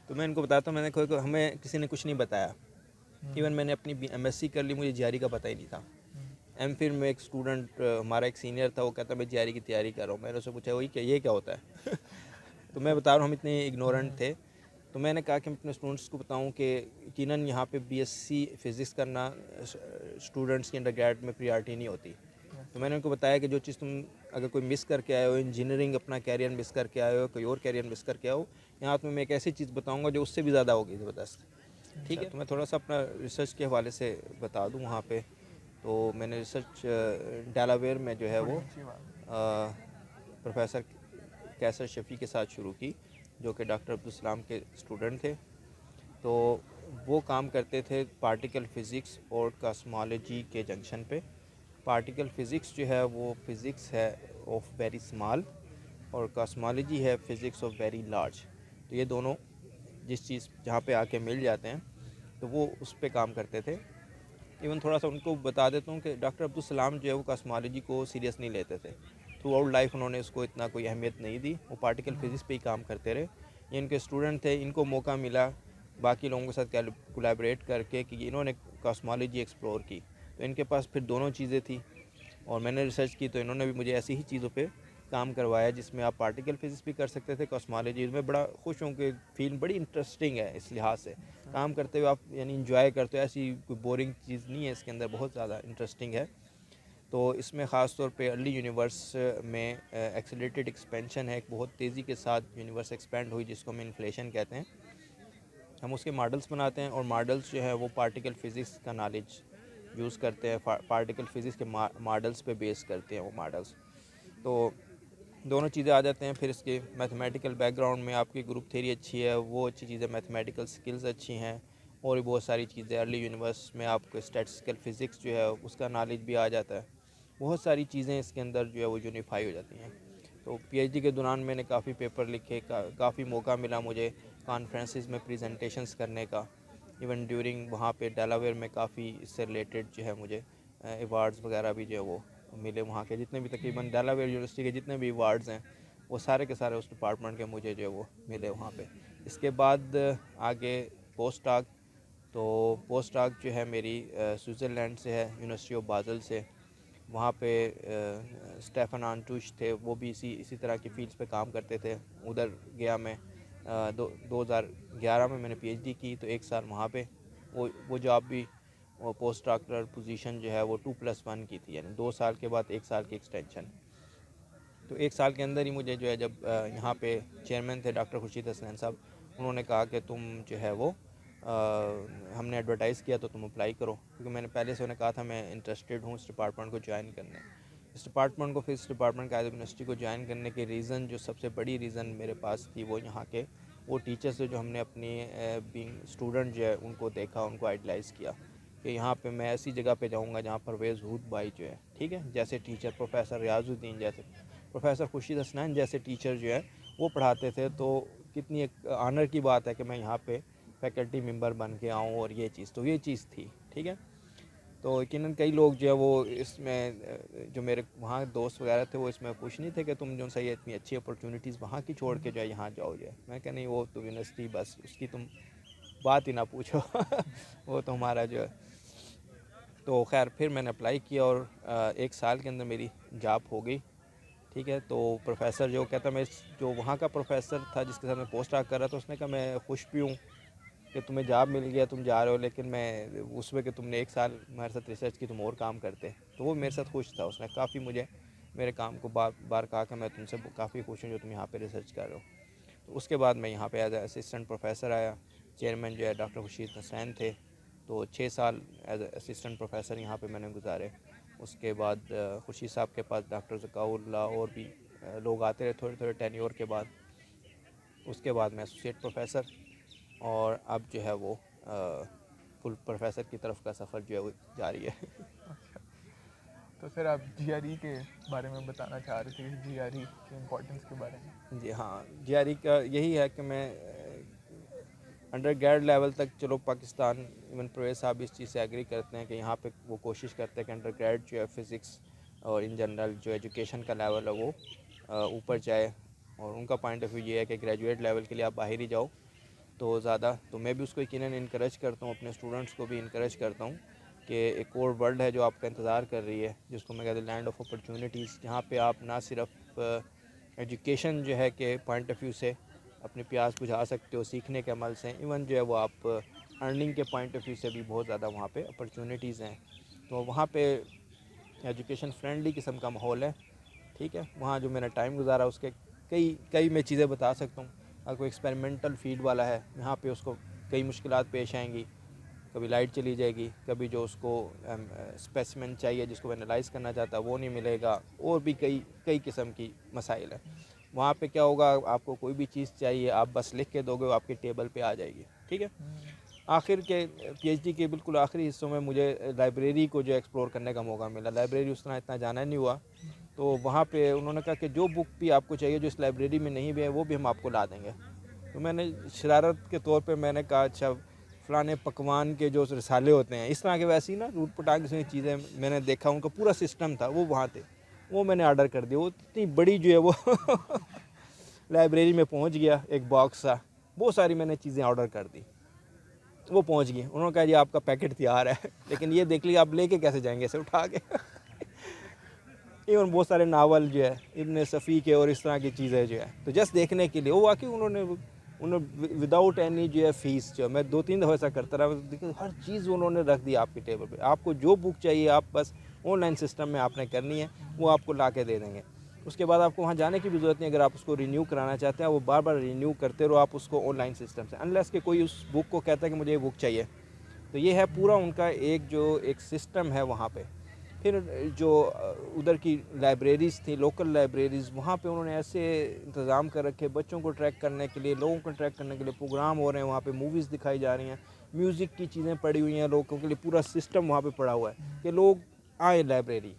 तो मैं इनको बताता हूँ, मैंने कोई हमें किसी ने कुछ नहीं बताया। इवन मैंने अपनी एमएससी कर ली, मुझे जीआरई का पता ही नहीं था। एमफिल में एक स्टूडेंट हमारा एक सीनियर था, वो कहता मैं जीआरई की तैयारी कर रहा हूँ। मैंने उससे पूछा वही क्या, ये क्या होता है? तो मैं बता रहा हूँ हम इतने इग्नोरेंट थे। तो मैंने कहा कि मैं अपने स्टूडेंट्स को बताऊं कि यकीनन यहाँ पे बीएससी फिज़िक्स करना स्टूडेंट्स की अंडरग्रेड में प्रियॉरिटी नहीं होती। तो मैंने उनको बताया कि जो चीज़ तुम अगर कोई मिस करके आए हो, इंजीनियरिंग अपना कैरियर मिस करके आए हो, कोई और कैरियर मिस करके आए हो, यहाँ तुम्हें मैं एक ऐसी चीज़ बताऊँगा जो उससे भी ज़्यादा होगी ज़बरदस्त। ठीक है, तो मैं थोड़ा सा अपना रिसर्च के हवाले से बता दूँ वहाँ पर। तो मैंने रिसर्च डेलावेयर में जो है वो प्रोफेसर कैसर शफ़ी के साथ शुरू की, जो कि डॉक्टर अब्दुल सलाम के स्टूडेंट थे। तो वो काम करते थे पार्टिकल फ़िज़िक्स और कॉस्मोलॉजी के जंक्शन पे। पार्टिकल फ़िज़िक्स जो है वो फ़िज़िक्स है ऑफ वेरी स्मॉल, और कॉस्मोलॉजी है फ़िज़िक्स ऑफ वेरी लार्ज। तो ये दोनों जिस चीज़ जहाँ पे आके मिल जाते हैं तो वो उस पे काम करते थे। इवन थोड़ा सा उनको बता देता हूँ कि डॉक्टर अब्दुल सलाम जो है वो कॉस्मोलॉजी को सीरियस नहीं लेते थे। थ्रू आउट लाइफ उन्होंने इसको इतना कोई अहमियत नहीं दी, वो पार्टिकल फिज़िक्स पे ही काम करते रहे। ये इनके स्टूडेंट थे, इनको मौका मिला बाकी लोगों के साथ कोलैबोरेट करके कि इन्होंने कॉस्मोलॉजी एक्सप्लोर की। तो इनके पास फिर दोनों चीज़ें थी, और मैंने रिसर्च की तो इन्होंने भी मुझे ऐसी ही चीज़ों पे काम करवाया जिसमें आप पार्टिकल फिज़िक्स भी कर सकते थे, कॉस्मोलॉजी में बड़ा खुश हूँ कि फील्ड बड़ी इंटरेस्टिंग है इस लिहाज से। काम करते हुए आप यानी इंजॉय करते हो, ऐसी कोई बोरिंग चीज़ नहीं है इसके अंदर, बहुत ज़्यादा इंटरेस्टिंग है। तो इसमें ख़ास तौर पे अर्ली यूनिवर्स में एक्सेलरेटेड एक्सपेंशन है, एक बहुत तेज़ी के साथ यूनिवर्स एक्सपेंड हुई जिसको हम इन्फ्लेशन कहते हैं। हम उसके मॉडल्स बनाते हैं, और मॉडल्स जो है वो पार्टिकल फ़िज़िक्स का नॉलेज यूज़ करते हैं, पार्टिकल फ़िज़िक्स के मॉडल्स पे बेस करते हैं वो मॉडल्स। तो दोनों चीज़ें आ जाते हैं। फिर इसके मैथमेटिकल बैकग्राउंड में आपकी ग्रुप थ्योरी अच्छी है, वो अच्छी चीज़ें, मैथमेटिकल स्किल्स अच्छी हैं, और भी बहुत सारी चीज़ें। अर्ली यूनिवर्स में आपको स्टैटिस्टिकल फ़िज़िक्स जो है उसका नॉलेज भी आ जाता है। बहुत सारी चीज़ें इसके अंदर जो है वो यूनिफाई हो जाती हैं। तो पीएचडी के दौरान मैंने काफ़ी पेपर लिखे, काफ़ी मौका मिला मुझे कॉन्फ्रेंसेस में प्रेजेंटेशंस करने का। इवन ड्यूरिंग वहाँ पे डेलावेयर में काफ़ी इससे रिलेटेड जो है मुझे अवार्ड्स वगैरह भी जो है वो मिले। वहाँ के जितने भी तकरीबन डेलावेयर यूनिवर्सिटी के जितने भी अवार्ड्स हैं वो सारे के सारे उस डिपार्टमेंट के मुझे जो है वो मिले वहाँ पे। इसके बाद आगे पोस्ट डॉक, तो पोस्ट डॉक जो है मेरी स्विट्ज़रलैंड से है, यूनिवर्सिटी ऑफ बाज़ल से। वहाँ पे स्टेफन आंटूश थे, वो भी इसी तरह की फील्ड्स पे काम करते थे। उधर गया मैं 2011 में मैंने पीएचडी की, तो 1 साल वहाँ पे वो जॉब भी, वो पोस्ट डॉक्टरल पोजीशन जो है वो 2+1 की थी, यानी 2 साल के बाद 1 साल की एक्सटेंशन। तो 1 साल के अंदर ही मुझे जो है, जब यहाँ पे चेयरमैन थे डॉक्टर खुर्शीद हसनैन साहब, उन्होंने कहा कि तुम जो है वो हमने एडवर्टाइज़ किया तो तुम अप्लाई करो, क्योंकि मैंने पहले से उन्हें कहा था मैं इंटरेस्टेड हूँ इस डिपार्टमेंट को ज्वाइन करने। इस डिपार्टमेंट को, फिर इस डिपार्टमेंट कायद यूनिवर्सिटी को ज्वाइन करने के रीज़न, जो सबसे बड़ी रीज़न मेरे पास थी, वो यहाँ के वो टीचर्स जो हमने अपनी बीइंग स्टूडेंट जो है उनको देखा, उनको आइडलाइज़ किया कि यहाँ पे मैं ऐसी जगह पे जाऊँगा जहाँ परवेज़ हूद भाई जो है, ठीक है, जैसे टीचर, प्रोफेसर रियाजुद्दीन जैसे, प्रोफेसर खुर्शीद हसनैन जैसे टीचर जो है वो पढ़ाते थे। तो कितनी एक ऑनर की बात है कि मैं यहाँ पे फैकल्टी मेंबर बन के आऊँ, और ये चीज़, तो ये चीज़ थी, ठीक है। तो यकीनन कई लोग जो है वो इसमें, जो मेरे वहाँ दोस्त वगैरह थे, वो इसमें खुश नहीं थे कि तुम जो सही इतनी अच्छी अपॉर्चुनिटीज़ वहाँ की छोड़ के जो है यहाँ जाओ जो है। मैं कह नहीं, वो तो यूनिवर्सिटी बस उसकी तुम बात ही ना पूछो। वो तो हमारा जो है तो खैर फिर मैंने अप्लाई किया और 1 साल के अंदर मेरी जॉब हो गई। ठीक है, तो प्रोफेसर जो कहता, मैं जो वहाँ का प्रोफेसर था जिसके साथ मैं पोस्ट डॉक कर रहा था, उसने कहा मैं खुश भी हूँ कि तुम्हें जॉब मिल गया, तुम जा रहे हो, लेकिन मैं उसमें कि तुमने 1 साल हमारे साथ रिसर्च की, तुम और काम करते। तो वो मेरे साथ खुश था, उसने काफ़ी मुझे मेरे काम को बार बार कहा कि मैं तुमसे काफ़ी खुश हूँ जो तुम यहाँ पे रिसर्च कर रहे हो। तो उसके बाद मैं यहाँ पे एज असिस्टेंट प्रोफेसर आया। चेयरमैन जो है डॉक्टर खुर्शीद हुसैन थे, तो 6 साल एज असिस्टेंट प्रोफेसर यहाँ पे मैंने गुजारे। उसके बाद खुर्शीद साहब के पास डॉक्टर ज़काउल्लाह और भी लोग आते रहे थोड़े थोड़े टेन्योर के बाद। उसके बाद मैं एसोसिएट प्रोफेसर, और अब जो है वो फुल प्रोफेसर की तरफ का सफ़र जो है वो जारी है। अच्छा, तो सर आप जीआरई के बारे में बताना चाह रहे थे, जीआरई के इम्पोर्टेंस के बारे में। जी हाँ, जीआरई का यही है कि मैं अंडर ग्रेड लेवल तक, चलो पाकिस्तान इवन प्रवेश साहब इस चीज़ से एग्री करते हैं कि यहाँ पे वो कोशिश करते हैं कि अंडर ग्रेड जो है फ़िज़िक्स और इन जनरल जो एजुकेशन का लेवल है वो ऊपर जाए, और उनका पॉइंट ऑफ व्यू ये है कि ग्रेजुएट लेवल के लिए आप बाहर ही जाओ तो ज़्यादा। तो मैं भी उसको यकीनन इनकरेज करता हूँ, अपने स्टूडेंट्स को भी इनकरेज करता हूँ कि एक और वर्ल्ड है जो आपका इंतज़ार कर रही है, जिसको मैं कहता हूँ लैंड ऑफ अपॉर्चुनिटीज़, जहाँ पे आप ना सिर्फ एजुकेशन जो है के पॉइंट ऑफ व्यू से अपनी प्यास बुझा सकते हो सीखने के अमल से, इवन जो है वो आप अर्निंग के पॉइंट ऑफ व्यू से भी बहुत ज़्यादा वहाँ पे अपॉर्चुनिटीज़ हैं। तो वहाँ पे एजुकेशन फ्रेंडली किस्म का माहौल है। ठीक है, वहाँ जो मैंने टाइम गुजारा उसके कई मैं चीज़ें बता सकता हूँ। अगर कोई एक्सपेरिमेंटल फील्ड वाला है, यहाँ पे उसको कई मुश्किलात पेश आएंगी, कभी लाइट चली जाएगी, कभी जो उसको स्पेसिमेन चाहिए जिसको एनालाइज़ करना चाहता है वो नहीं मिलेगा, और भी कई किस्म की मसाइल हैं। वहाँ पे क्या होगा, आपको कोई भी चीज़ चाहिए आप बस लिख के दोगे, वो आपके टेबल पे आ जाएगी। ठीक है, आखिर के पीएचडी के बिल्कुल आखिरी हिस्सों में मुझे लाइब्रेरी को जो एक्सप्लोर करने का मौका मिला। लाइब्रेरी उस तरह इतना जाना नहीं हुआ, तो वहाँ पे उन्होंने कहा कि जो बुक भी आपको चाहिए जो इस लाइब्रेरी में नहीं भी है वो भी हम आपको ला देंगे। तो मैंने शरारत के तौर पे मैंने कहा अच्छा फ़लाने पकवान के जो रिसाले होते हैं इस तरह के, वैसी ना रूट पटांग की चीज़ें मैंने देखा, उनका पूरा सिस्टम था वो वहाँ थे, वो मैंने ऑर्डर कर दिया। वो इतनी बड़ी जो है वो लाइब्रेरी में पहुँच गया, एक बॉक्स था, बहुत सारी मैंने चीज़ें ऑर्डर कर दी, वो पहुँच गई। उन्होंने कहा जी आपका पैकेट तैयार है, लेकिन ये देख लीजिए आप लेके कैसे जाएंगे इसे उठा के। इवन बहुत सारे नावल जो है इब्न सफ़ी के और इस तरह की चीज़ें जो है, तो जस्ट देखने के लिए वो वाकई उन्होंने विदाउट एनी जो है फ़ीस, जो मैं 2-3 दफ़ा ऐसा करता रहा, देखिए हर चीज़ उन्होंने रख दी आपके टेबल पे। आपको जो बुक चाहिए आप बस ऑनलाइन सिस्टम में आपने करनी है, वो आपको ला के दे देंगे। उसके बाद आपको वहाँ जाने की भी ज़रूरत नहीं। अगर आप उसको रिन्यू कराना चाहते हैं, वो बार बार रिन्यू करते रहो आप उसको ऑनलाइन सिस्टम से, अनलेस कि कोई उस बुक को कहता है कि मुझे ये बुक चाहिए। तो ये है पूरा उनका एक सिस्टम है वहाँ पे। फिर जो उधर की लाइब्रेरीज़ थी, लोकल लाइब्रेरीज़, वहाँ पे उन्होंने ऐसे इंतज़ाम कर रखे बच्चों को ट्रैक करने के लिए, लोगों को ट्रैक करने के लिए प्रोग्राम हो रहे हैं, वहाँ पे मूवीज़ दिखाई जा रही हैं, म्यूज़िक की चीज़ें पड़ी हुई हैं लोगों के लिए, पूरा सिस्टम वहाँ पे पड़ा हुआ है कि लोग आए लाइब्रेरी।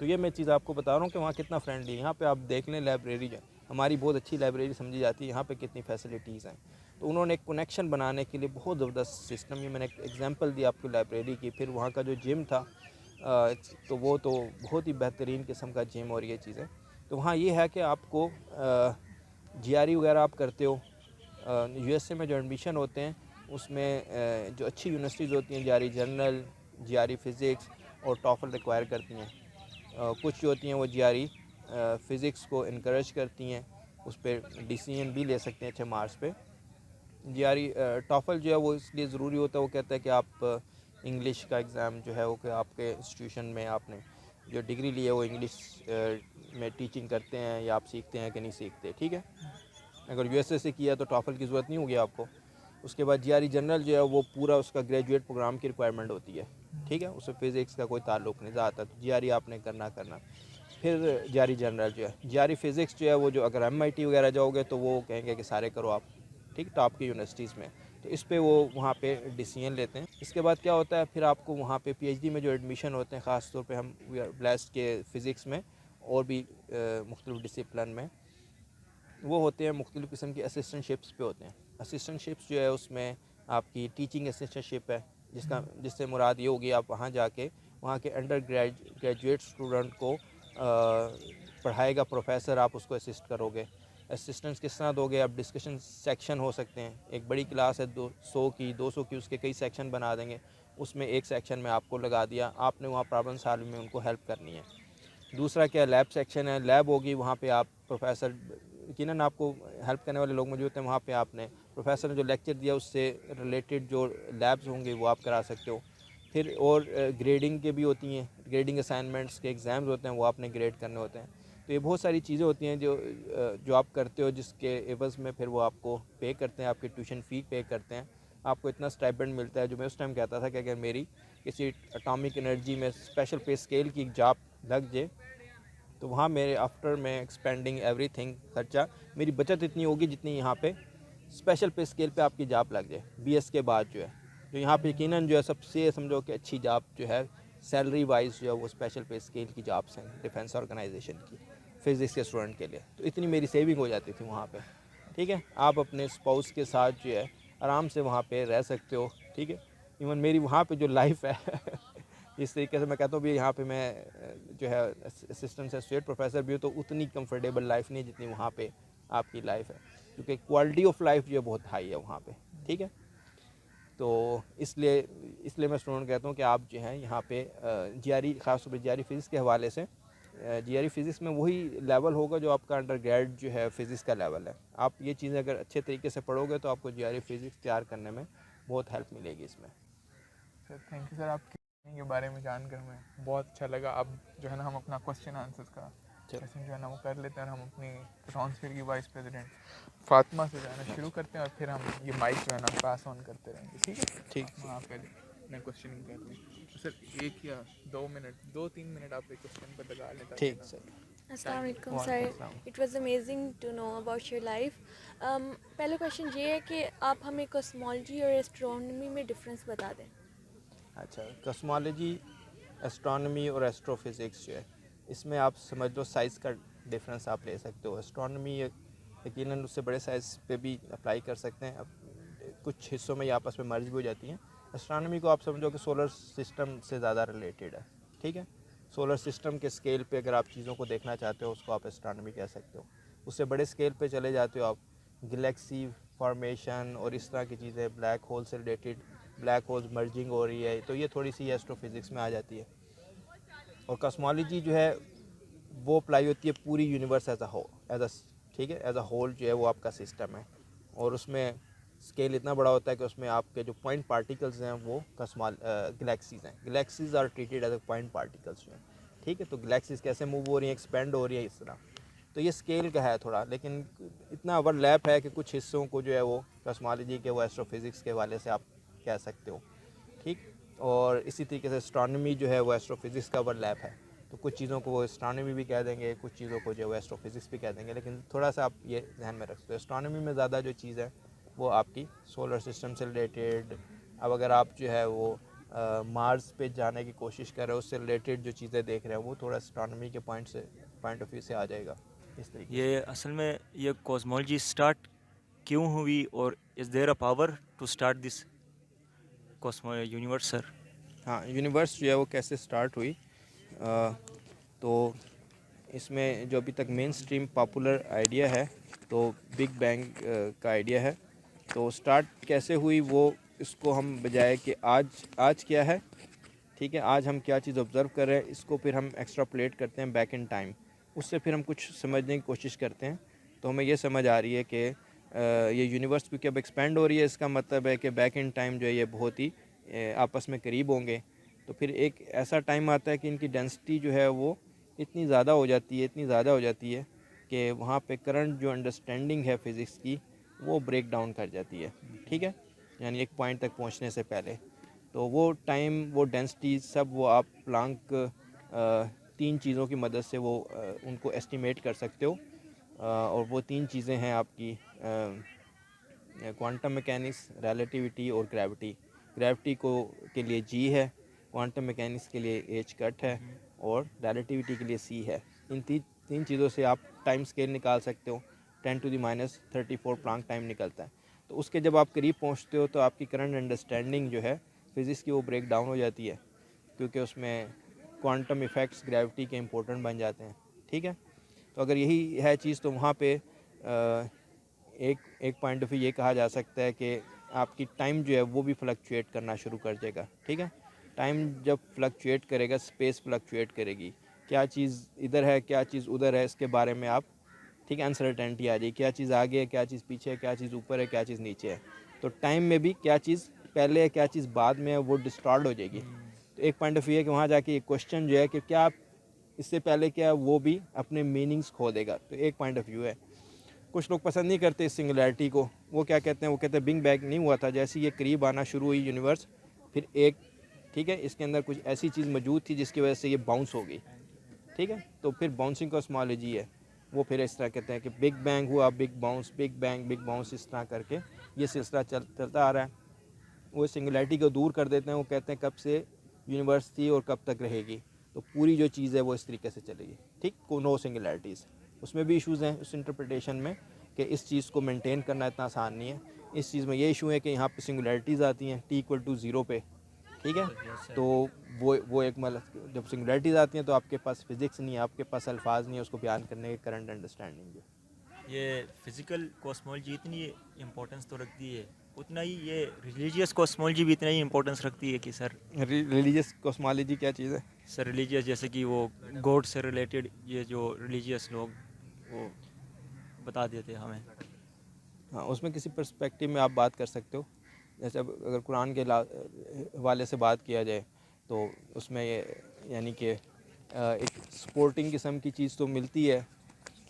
तो ये मैं चीज़ आपको बता रहा हूँ कि वहाँ कितना फ्रेंडली है। यहाँ पे आप देख लें लाइब्रेरी जो हमारी बहुत अच्छी लाइब्रेरी समझी जाती है, यहाँ पे कितनी फैसिलिटीज़ हैं। तो उन्होंने एक कनेक्शन बनाने के लिए बहुत ज़बरदस्त सिस्टम, ये मैंने एक एग्जांपल दी आपको लाइब्रेरी की। फिर वहाँ का जो जिम था तो वो तो बहुत ही बेहतरीन किस्म का जिम और ये चीज़ें। तो वहाँ ये है कि आपको जीआरई वगैरह आप करते हो, यूएसए में जो एडमिशन होते हैं उसमें जो अच्छी यूनिवर्सिटीज़ होती हैं जीआरई जनरल, जीआरई फ़िज़िक्स और टॉफल रिक्वायर करती हैं। कुछ जो होती हैं वो जीआरई फ़िज़िक्स को इनकरेज करती हैं, उस पर डिसीजन भी ले सकते हैं अच्छे मार्क्स पे। जीआरई टॉफल जो है वो इसलिए ज़रूरी होता है, वो कहता है कि आप इंग्लिश का एग्ज़ाम जो है वो कि आपके इंस्टीट्यूशन में आपने जो डिग्री ली है वो इंग्लिश में टीचिंग करते हैं या आप सीखते हैं कि नहीं सीखते। ठीक है, अगर यूएसए से किया तो टॉफल की ज़रूरत नहीं होगी आपको। उसके बाद जीआरई जनरल जो है वो पूरा उसका ग्रेजुएट प्रोग्राम की रिक्वायरमेंट होती है। ठीक है, उसमें फ़िज़िक्स का कोई ताल्लुक़ नहीं ज़्यादा, तो जीआरई आपने करना। फिर जीआरई जनरल जो है, जीआरई फ़िज़िक्स जो है वो जो अगर एमआईटी वगैरह जाओगे तो वो कहेंगे कि सारे करो आप, ठीक, टॉप की यूनिवर्सिटीज़ में, तो इस पे वो वहाँ पे डिसीजन लेते हैं। इसके बाद क्या होता है, फिर आपको वहाँ पे पीएचडी में जो एडमिशन होते हैं, ख़ास तौर पे हम वी आर ब्लेस्ड के फ़िज़िक्स में और भी मुख्तलिफ़ डिसिप्लिन में वो होते हैं, मुख्तलिफ़ किस्म की असिस्टेंटशिप्स पे होते हैं। असिस्टेंटशिप्स जो है उसमें आपकी टीचिंग असिस्टेंटशिप है, जिससे मुराद ये होगी आप वहाँ जाके वहाँ के ग्रेजुएट स्टूडेंट को पढ़ाएगा प्रोफेसर, आप उसको असिस्ट करोगे। असिस्टेंस किस तरह दोगे आप, डिस्कशन सेक्शन हो सकते हैं, एक बड़ी क्लास है 100 की 200 की, उसके कई सेक्शन बना देंगे, उसमें एक सेक्शन में आपको लगा दिया, आपने वहाँ प्रॉब्लम सॉल्विंग में उनको हेल्प करनी है। दूसरा क्या लैब सेक्शन है, लैब होगी, वहाँ पे आप प्रोफेसर यकीनन आपको हेल्प करने वाले लोग मौजूद हैं, वहाँ पे आपने प्रोफेसर ने जो लेक्चर दिया उससे रिलेटेड जो लैब्स होंगे वो आप करा सकते हो। फिर और ग्रेडिंग के भी होती हैं, ग्रेडिंग असाइनमेंट्स के एग्ज़ाम्स होते हैं, वो आपने ग्रेड करने होते हैं। तो ये बहुत सारी चीज़ें होती हैं जो आप करते हो, जिसके एवज़ में फिर वो आपको पे करते हैं, आपकी ट्यूशन फ़ी पे करते हैं, आपको इतना स्टाइपेंड मिलता है। जो मैं उस टाइम कहता था कि अगर मेरी किसी एटॉमिक एनर्जी में स्पेशल पे स्केल की जॉब लग जाए तो वहाँ मेरे आफ्टर में एक्सपेंडिंग एवरीथिंग खर्चा मेरी बचत इतनी होगी जितनी यहाँ पे स्पेशल पे स्केल पे आपकी जॉब लग जाए बीएस के बाद जो है। जो यहाँ पे यकीनन जो है सबसे समझो कि अच्छी जॉब जो है सैलरी वाइज जो है वो स्पेशल पे स्केल की जॉब्स हैं डिफेंस ऑर्गेनाइजेशन की फिज़िक्स के स्टूडेंट के लिए। तो इतनी मेरी सेविंग हो जाती थी वहाँ पे। ठीक है, आप अपने स्पाउस के साथ जो है आराम से वहाँ पे रह सकते हो। ठीक है, इवन मेरी वहाँ पे जो लाइफ है इस तरीके से मैं कहता हूँ भी यहाँ पे मैं जो है असिस्टेंट एसोसिएट प्रोफेसर भी हूँ तो उतनी कंफर्टेबल लाइफ नहीं है जितनी वहाँ पे आपकी लाइफ है, क्योंकि क्वालिटी ऑफ लाइफ जो है बहुत हाई है वहाँ पे। ठीक है, तो इसलिए मैं स्टूडेंट कहता हूँ कि आप जो है यहाँ पे जीआरई ख़ासतौर पर जीआरई फिज़िक्स के हवाले से जीआरई फिज़िक्स में वही लेवल होगा जो आपका अंडर ग्रेड जो है फिज़िक्स का लेवल है। आप ये चीज़ें अगर अच्छे तरीके से पढ़ोगे तो आपको जीआरई फिज़िक्स तैयार करने में बहुत हेल्प मिलेगी इसमें। सर थैंक यू सर, आपके के बारे में जानकर हमें बहुत अच्छा लगा। अब जो है ना हम अपना क्वेश्चन आंसर्स का सेशन जो है ना वो कर लेते हैं और हम अपनी ट्रांसफर की वाइस प्रेसिडेंट फातिमा से जो है ना शुरू करते हैं और फिर हम ये माइक जो है ना पास ऑन करते रहेंगे। ठीक है, ठीक, हाँ पहले मैं क्वेश्चनिंग कर लें तो सर 1 या 2 मिनट 2-3 मिनट आप एक क्वेश्चन पर लगा लें। ठीक सर। अस्सलाम वालेकुम sir, it was amazing to know about your life. पहला क्वेश्चन ये है कि आप हमें कॉस्मोलॉजी और एस्ट्रोनॉमी में डिफरेंस बता दें। अच्छा, कॉस्मोलॉजी, एस्ट्रोनॉमी और एस्ट्रोफिज़िक्स जो है इसमें आप समझ लो साइज़ का डिफरेंस आप ले सकते हो। एस्ट्रोनॉमी यकीनन उससे बड़े साइज़ पे भी अप्लाई कर सकते हैं, अब कुछ हिस्सों में ये आपस में मर्ज भी हो जाती हैं। एस्ट्रोनॉमी को आप समझो कि सोलर सिस्टम से ज़्यादा रिलेटेड है। ठीक है, सोलर सिस्टम के स्केल पे अगर आप चीज़ों को देखना चाहते हो उसको आप एस्ट्रोनॉमी कह सकते हो। उससे बड़े स्केल पे चले जाते हो आप, गैलेक्सी फॉर्मेशन और इस तरह की चीज़ें, ब्लैक होल से रिलेटेड, ब्लैक होल्स मर्जिंग हो रही है, तो ये थोड़ी सी एस्ट्रोफिज़िक्स में आ जाती है। और कॉस्मोलॉजी जो है वो अप्लाई होती है पूरी यूनिवर्स एज अ ठीक है, एज अ होल जो है वो आपका सिस्टम है और उसमें स्केल इतना बड़ा होता है कि उसमें आपके जो पॉइंट पार्टिकल्स हैं वो गैलेक्सीज़ हैं। Galaxies are treated as a point particles जो हैं। ठीक है, तो गैलेक्सीज़ कैसे मूव हो रही हैं, एक्सपेंड हो रही है इस तरह। तो ये स्केल का है थोड़ा, लेकिन इतना ओवरलैप है कि कुछ हिस्सों को जो है वो कॉस्मोलॉजी के वो एस्ट्रोफिज़िक्स के हवाले से आप कह सकते हो। ठीक, और इसी तरीके से एस्ट्रोनॉमी जो है वो एस्ट्रोफिज़िक्स का ओवरलैप है, तो कुछ चीज़ों को वो एस्ट्रोनॉमी भी कह देंगे, कुछ चीज़ों को जो है वो एस्ट्रोफिज़िक्स भी कह देंगे। लेकिन थोड़ा सा आप ये ध्यान में रख सकते हो, एस्ट्रोनॉमी में ज़्यादा जो चीज़ है वो आपकी सोलर सिस्टम से रिलेटेड। अब अगर आप जो है वो मार्स पे जाने की कोशिश कर रहे हो, उससे रिलेटेड जो चीज़ें देख रहे हो वो थोड़ा एस्ट्रोनॉमी के पॉइंट ऑफ व्यू से आ जाएगा इस तरीके से। ये असल में ये कॉस्मोलॉजी स्टार्ट क्यों हुई और is there a power to start this cosmo universe sir? हाँ, यूनिवर्स जो है वो कैसे स्टार्ट हुई, तो इसमें जो अभी तक मेन स्ट्रीम पॉपुलर आइडिया है तो बिग बैंग का आइडिया है। तो स्टार्ट कैसे हुई वो इसको हम बजाय कि आज क्या है, ठीक है, आज हम क्या चीज़ ऑब्ज़र्व कर रहे हैं, इसको फिर हम एक्स्ट्रापोलेट करते हैं बैक इन टाइम, उससे फिर हम कुछ समझने की कोशिश करते हैं। तो हमें ये समझ आ रही है कि ये यूनिवर्स क्योंकि अब एक्सपेंड हो रही है, इसका मतलब है कि बैक इन टाइम जो है ये बहुत ही आपस में करीब होंगे। तो फिर एक ऐसा टाइम आता है कि इनकी डेंसिटी जो है वो इतनी ज़्यादा हो जाती है कि वहाँ पे करंट जो अंडरस्टैंडिंग है फ़िज़िक्स की वो ब्रेक डाउन कर जाती है। ठीक है, यानी एक पॉइंट तक पहुँचने से पहले। तो वो टाइम, वो डेंसिटी सब वो आप प्लांक 3 चीज़ों की मदद से वो उनको एस्टिमेट कर सकते हो। और वो 3 चीज़ें हैं आपकी क्वांटम मैकेनिक्स, रिलेटिविटी और ग्रेविटी। ग्रेविटी के लिए जी है, क्वांटम मैकेनिक्स के लिए एच कट है और रिलेटिविटी के लिए सी है। इन तीन चीज़ों से आप टाइम स्केल निकाल सकते हो। 10⁻34 प्लांक टाइम निकलता है। तो उसके जब आप करीब पहुंचते हो तो आपकी करंट अंडरस्टैंडिंग जो है फिज़िक्स की वो ब्रेक डाउन हो जाती है, क्योंकि उसमें क्वांटम इफ़ेक्ट्स ग्रेविटी के इम्पोर्टेंट बन जाते हैं। ठीक है, तो अगर यही है चीज़ तो वहाँ पे एक पॉइंट ऑफ व्यू ये कहा जा सकता है कि आपकी टाइम जो है वो भी फ्लक्चुएट करना शुरू कर देगा, ठीक है। टाइम जब फ्लक्चुएट करेगा, स्पेस फ्लक्चुएट करेगी, क्या चीज़ इधर है, क्या चीज़ उधर है, इसके बारे में आप, ठीक है, अनसर्टेनिटी आ जाएगी, क्या चीज़ आगे है, क्या चीज़ पीछे है, क्या चीज़ ऊपर है, क्या चीज़ नीचे है। तो टाइम में भी क्या चीज़ पहले है, क्या चीज़ बाद में है, वो डिस्टॉर्ट हो जाएगी। तो एक पॉइंट ऑफ व्यू है कि वहाँ जाके एक क्वेश्चन जो है कि क्या आप इससे पहले क्या है, वो भी अपने मीनिंग्स खो देगा। तो एक पॉइंट ऑफ व्यू है। कुछ लोग पसंद नहीं करते इस सिंगुलैरिटी को, वो क्या कहते हैं, वो कहते हैं बिग बैंग नहीं हुआ था, जैसे ये करीब आना शुरू हुई यूनिवर्स, फिर एक, ठीक है, इसके अंदर कुछ ऐसी चीज़ मौजूद थी जिसकी वजह से ये बाउंस हो गई, ठीक है। तो फिर बाउंसिंग कॉस्मोलॉजी है, वो फिर इस तरह कहते हैं कि बिग बैंग हुआ, big bounce, big bang, big bounce, इस तरह करके ये सिलसिला चलता आ रहा है। वो सिंगुलैरिटी को दूर कर देते हैं, वो कहते हैं कब से यूनिवर्स थी और कब तक रहेगी, तो पूरी जो चीज़ है वो इस तरीके से चलेगी, ठीक। को नो सिंगुलैरिटीज़, उसमें भी इश्यूज़ हैं उस इंटरप्रिटेशन में कि इस चीज़ को मेंटेन करना इतना आसान नहीं है। इस चीज़ में ये इशू है कि यहाँ पे सिंगुलैरिटीज़ आती हैं t=0 पे, ठीक है। तो वो एक मतलब जब सिंगुलैरिटीज़ आती हैं तो आपके पास फिज़िक्स नहीं है, आपके पास अल्फाज नहीं है उसको बयान करने के करंट अंडरस्टैंडिंग जो। ये फिज़िकल कॉस्मोलॉजी इतनी इम्पोर्टेंस तो रखती है, उतना ही ये रिलीजियस कॉस्मोलॉजी भी इतना ही इम्पोर्टेंस रखती है कि सर रिलीजियस कॉस्मोलॉजी क्या चीज़ है? सर रिलीजियस जैसे कि वो गॉड से रिलेटेड ये जो रिलीजियस लोग वो बता देते हैं हमें। हाँ, उसमें किसी पर्सपेक्टिव में आप बात कर सकते हो। जैसे अब अगर कुरान के हवाले से बात किया जाए तो उसमें ये यानी कि एक सपोर्टिंग किस्म की चीज़ तो मिलती है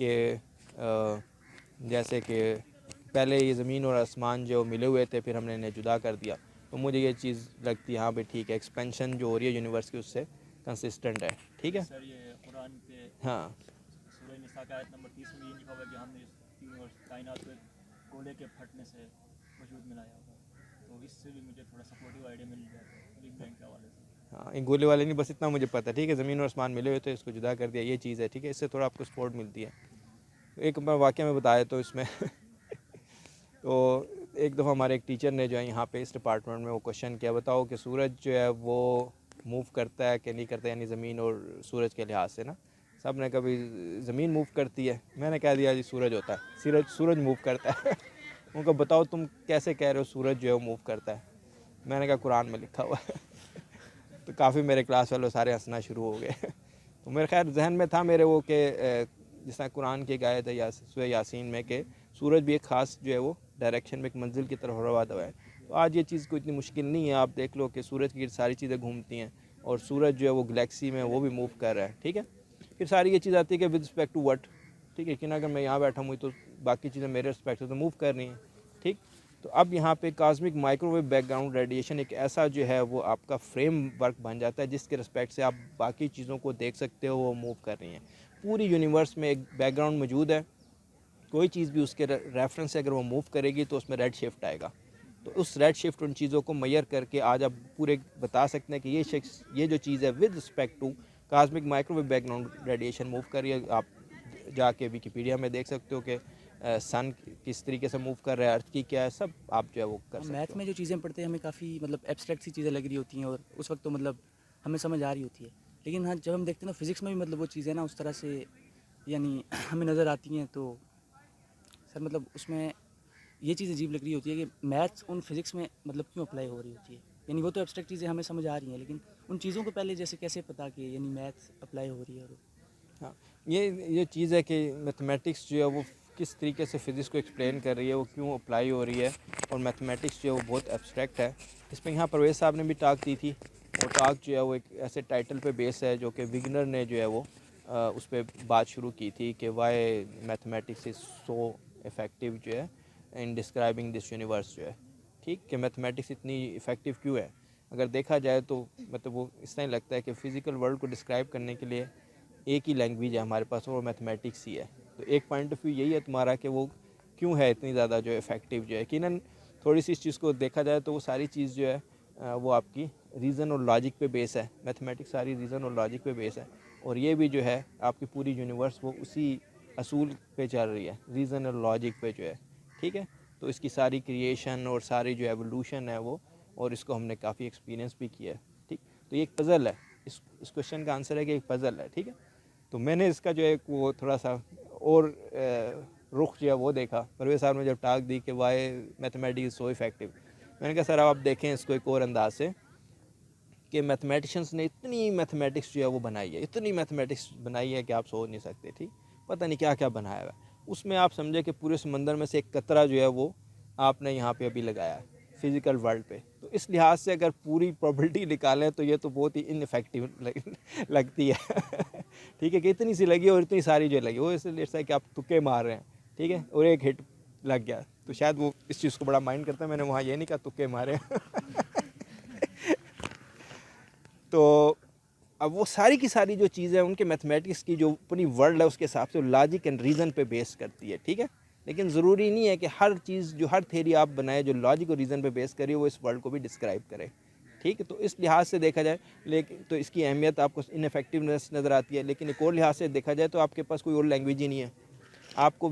कि जैसे कि पहले ये ज़मीन और आसमान जो मिले हुए थे, फिर हमने इन्हें जुदा कर दिया। तो मुझे ये चीज़ लगती है हाँ भाई ठीक है, एक्सपेंशन जो हो रही है यूनिवर्स की उससे कंसिस्टेंट है, ठीक है। सर ये कुरान पे हाँ, सूरह निसा का आयत नंबर 30 में ये लिखा हुआ है कि हमने इस यूनिवर्स कायनात को गोले के फटने से वजूद में लाया होगा। तो इससे भी मुझे थोड़ा सपोर्टिव आइडिया मिल जाता है बिग बैंग के हवाले से। हाँ, इन गोले वाले नहीं, बस इतना मुझे पता है, ठीक है। ज़मीन और आसमान मिले हुए थे, इसको जुदा कर दिया, ये चीज़ है, ठीक है। इससे थोड़ा आपको सपोर्ट मिलती है। एक मैं वाक़या में बताया तो इसमें तो एक दफ़ा हमारे एक टीचर ने जो है यहाँ पे इस डिपार्टमेंट में वो क्वेश्चन किया, बताओ कि सूरज जो है वो मूव करता है कि नहीं करता, यानी ज़मीन और सूरज के लिहाज से ना। सब ने कभी ज़मीन मूव करती है, मैंने कह दिया जी सूरज होता है, सूरज मूव करता है उनको बताओ तुम कैसे कह रहे हो सूरज जो है वो मूव करता है। मैंने कहा कुरान में लिखा हुआ है तो काफ़ी मेरे क्लास वालों सारे हंसना शुरू हो गए तो मेरे खैर जहन में था मेरे वो कि जिस तरह कुरान की एक आयत है सूरह यासीन में कि सूरज भी एक ख़ास जो है वो डायरेक्शन में एक मंजिल की तरफ रवा दवा है। तो आज ये चीज़ कोई इतनी मुश्किल नहीं है, आप देख लो कि सूरज की सारी चीज़ें घूमती हैं और सूरज जो है वो गैलेक्सी में वो भी मूव कर रहा है, ठीक है। फिर सारी ये चीज़ आती है कि विद रिस्पेक्ट टू व्हाट, ठीक है, कि ना अगर मैं यहाँ बैठा हूँ तो बाकी चीज़ें मेरे रिस्पेक्ट से तो मूव कर रही हैं, ठीक। तो अब यहाँ पे कॉस्मिक माइक्रोवेव बैकग्राउंड रेडिएशन एक ऐसा जो है वो आपका फ्रेम वर्क बन जाता है जिसके रिस्पेक्ट से आप बाकी चीज़ों को देख सकते हो वो मूव कर रही हैं। पूरी यूनिवर्स में एक बैकग्राउंड मौजूद है, कोई चीज़ भी उसके रेफरेंस से अगर वो मूव करेगी तो उसमें रेड शिफ्ट आएगा। तो उस रेड शिफ्ट उन चीज़ों को मैयर करके आज आप पूरे बता सकते हैं कि ये जो चीज़ है with respect to cosmic microwave background radiation move कर रही है। आप जाके विकिपीडिया में देख सकते हो कि सन किस तरीके से मूव कर रहा है, अर्थ की क्या है, सब आप जो है वो कर सकते मैथ हो। में जो चीज़ें पढ़ते हैं हमें काफ़ी मतलब एब्स्ट्रैक्ट सी चीज़ें लग रही होती हैं और उस वक्त तो मतलब हमें समझ आ रही होती है। लेकिन हाँ जब हम देखते हैं ना फिज़िक्स में भी मतलब वो चीज़ें ना उस तरह से यानी हमें नज़र आती हैं, तो सर मतलब उसमें ये चीज़ अजीब लग रही होती है कि मैथ्स उन फिज़िक्स में मतलब क्यों अप्लाई हो रही होती है। यानी वो तो एब्स्ट्रैक्ट चीज़ें हमें समझ आ रही हैं, लेकिन उन चीज़ों को पहले जैसे कैसे पता कि यानी मैथ्स अप्लाई हो रही है। और हाँ, ये चीज़ है कि मैथमेटिक्स जो है वो किस तरीके से फिज़िक्स को एक्सप्लेन कर रही है, वो क्यों अप्लाई हो रही है, और मैथमेटिक्स जो है वो बहुत एब्स्ट्रैक्ट है। इस पर यहाँ परवेज़ साहब ने भी टॉक दी थी, और टॉक जो है वो एक ऐसे टाइटल पे बेस है जो कि विगनर ने जो है वो उस पर बात शुरू की थी कि why mathematics is so effective जो है इन डिस्क्राइबिंग दिस यूनिवर्स जो है, ठीक, कि मैथमेटिक्स इतनी इफ़ेक्टिव क्यों है। अगर देखा जाए तो मतलब वो इस तरह लगता है कि फ़िज़िकल वर्ल्ड को डिस्क्राइब करने के लिए एक ही लैंग्वेज है हमारे पास और मैथमेटिक्स ही है। तो एक पॉइंट ऑफ व्यू यही है तुम्हारा कि वो क्यों है इतनी ज़्यादा जो इफ़ेक्टिव जो है। यकीनन थोड़ी सी इस चीज़ को देखा जाए तो वो सारी चीज़ जो है वो आपकी रीज़न और लॉजिक पे बेस है। मैथमेटिक्स सारी रीज़न और लॉजिक पे बेस है, और ये भी जो है आपकी पूरी यूनिवर्स वो उसी असूल पे चल रही है, रीज़न और लॉजिक पे जो है, ठीक है। तो इसकी सारी क्रिएशन और सारी जो एवोल्यूशन है वो, और इसको हमने काफ़ी एक्सपीरियंस भी किया है, ठीक। तो ये एक पज़ल है, इस क्वेश्चन का आंसर है कि एक पज़ल है, ठीक है। तो मैंने इसका जो है वो थोड़ा सा और रुख जो है वो देखा। परवेज़ साहब ने जब टॉक दी कि वाई मैथमेटिक्स सो इफ़ेक्टिव, मैंने कहा सर आप देखें इसको एक और अंदाज से कि मैथमेटिशियंस ने इतनी मैथमेटिक्स जो है वो बनाई है, इतनी मैथमेटिक्स बनाई है कि आप सोच नहीं सकते, ठीक, पता नहीं क्या क्या बनाया हुआ है। उसमें आप समझे कि पूरे समंदर में से एक कतरा जो है वो आपने यहाँ पे अभी लगाया है फिज़िकल वर्ल्ड पे। तो इस लिहाज से अगर पूरी प्रॉपर्टी निकालें तो ये तो बहुत ही इनफेक्टिव लगती है ठीक है, कि इतनी सी लगी और इतनी सारी जो लगी वो इसलिए ऐसा है कि आप तुक्के मार रहे हैं, ठीक है, और एक हिट लग गया तो शायद वो इस चीज़ को बड़ा माइंड करता है। मैंने वहाँ ये नहीं कहा तुक्के मारे तो अब वो सारी की सारी जो चीज़ें उनके मैथमेटिक्स की जो अपनी वर्ल्ड है उसके हिसाब से लॉजिक एंड रीज़न पे बेस करती है, ठीक है। लेकिन ज़रूरी नहीं है कि हर चीज़ जो हर थेरी आप बनाए जो लॉजिक और रीज़न पे बेस करिए वो इस वर्ल्ड को भी डिस्क्राइब करे, ठीक है। तो इस लिहाज से देखा जाए लेकिन तो इसकी अहमियत आपको इनफेक्टिवनेस नज़र आती है। लेकिन एक और लिहाज से देखा जाए तो आपके पास कोई और लैंग्वेज ही नहीं है आपको,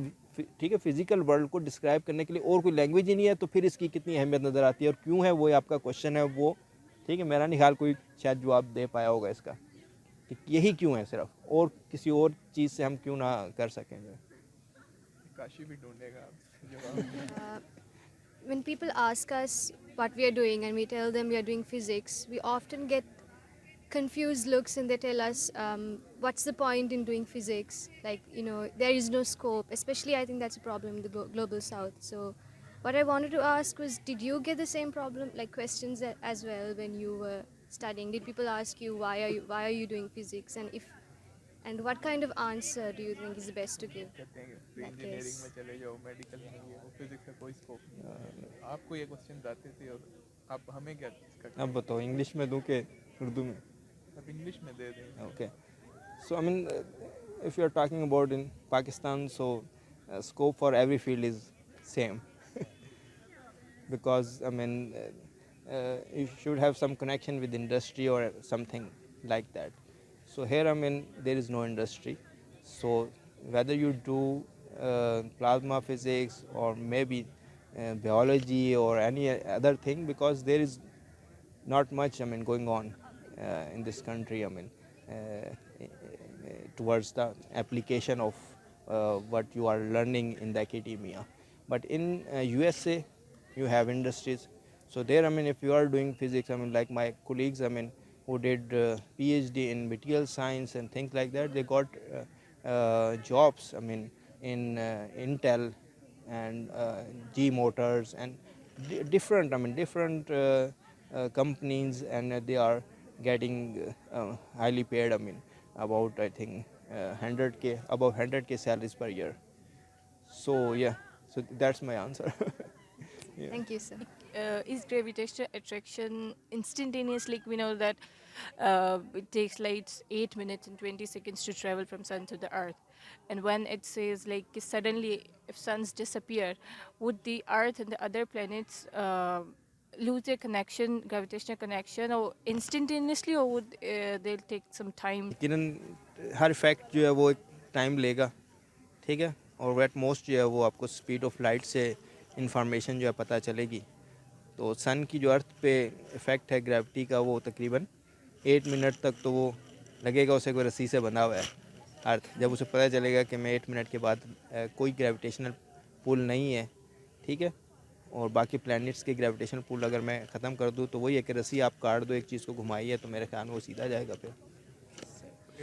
ठीक है, फिज़िकल वर्ल्ड को डिस्क्राइब करने के लिए और कोई लैंग्वेज ही नहीं है, तो फिर इसकी कितनी अहमियत नज़र आती है और क्यों है वो आपका क्वेश्चन है वो, ठीक है। मेरा नहीं ख्याल कोई शायद जवाब दे पाया होगा इसका कि यही क्यों है सिर्फ, और किसी और चीज़ से हम क्यों ना कर सकेंगे। काशी भी ढूंढेगा जवाब। When people ask us what we are doing and we tell them we are doing physics, we often get confused looks and they tell us, what's the point in doing physics? Like, there is no scope. Especially, I think that's a problem in the global south. So, what I wanted to ask was, did you get the same problem, like questions as well when you were studying? Did people ask you why are you doing physics, and what kind of answer do you think is the best to give? कहते हैं कि That engineering is- में चले जाओ, medical में ये वो, physics का कोई स्कोप नहीं। आपको ये क्वेश्चन आते थे और आप हमें क्या इसका अब बताओ इंग्लिश में दूँ कि उर्दू में? अब इंग्लिश में दे दें। Okay. So, I mean, if you are talking about in Pakistan, so scope for every field is same because, I mean, you should have some connection with industry or something like that. So here, I mean, there is no industry. So whether you do plasma physics or maybe biology or any other thing, because there is not much, I mean, going on in this country, I mean, towards the application of what you are learning in the academia. But in USA, you have industries. So there, I mean, if you are doing physics, I mean, like my colleagues, I mean, who did PhD in material science and things like that, they got jobs, I mean, in Intel and G Motors and different, I mean, different companies, and they are getting highly paid, I mean, about, I think, 100K, above 100K salaries per year. So yeah, so that's my answer. Yeah. Thank you, sir. Is gravitational attraction instantaneous? Like we know that it takes like 8 minutes and 20 seconds to travel from sun to the earth, and when it says like suddenly if suns disappear, would the earth and the other planets lose their connection, gravitational connection, or instantaneously, or would they'll take some time? यकीनन हर fact जो है वो एक time लेगा, ठीक है, और at most जो है वो आपको स्पीड ऑफ लाइट से इंफॉर्मेशन जो है पता चलेगी। तो सन की जो अर्थ पे इफ़ेक्ट है ग्रेविटी का वो तकरीबन 8 मिनट तक तो वो लगेगा, उसे कोई रस्सी से बंधा हुआ है अर्थ। जब उसे पता चलेगा कि मैं 8 मिनट के बाद कोई ग्रेविटेशनल पुल नहीं है, ठीक है, और बाकी प्लैनेट्स के ग्रेविटेशनल पुल अगर मैं ख़त्म कर दूँ तो वही है कि रस्सी आप काट दो एक चीज़ को घुमाई है तो मेरे ख्याल में वो सीधा जाएगा फिर।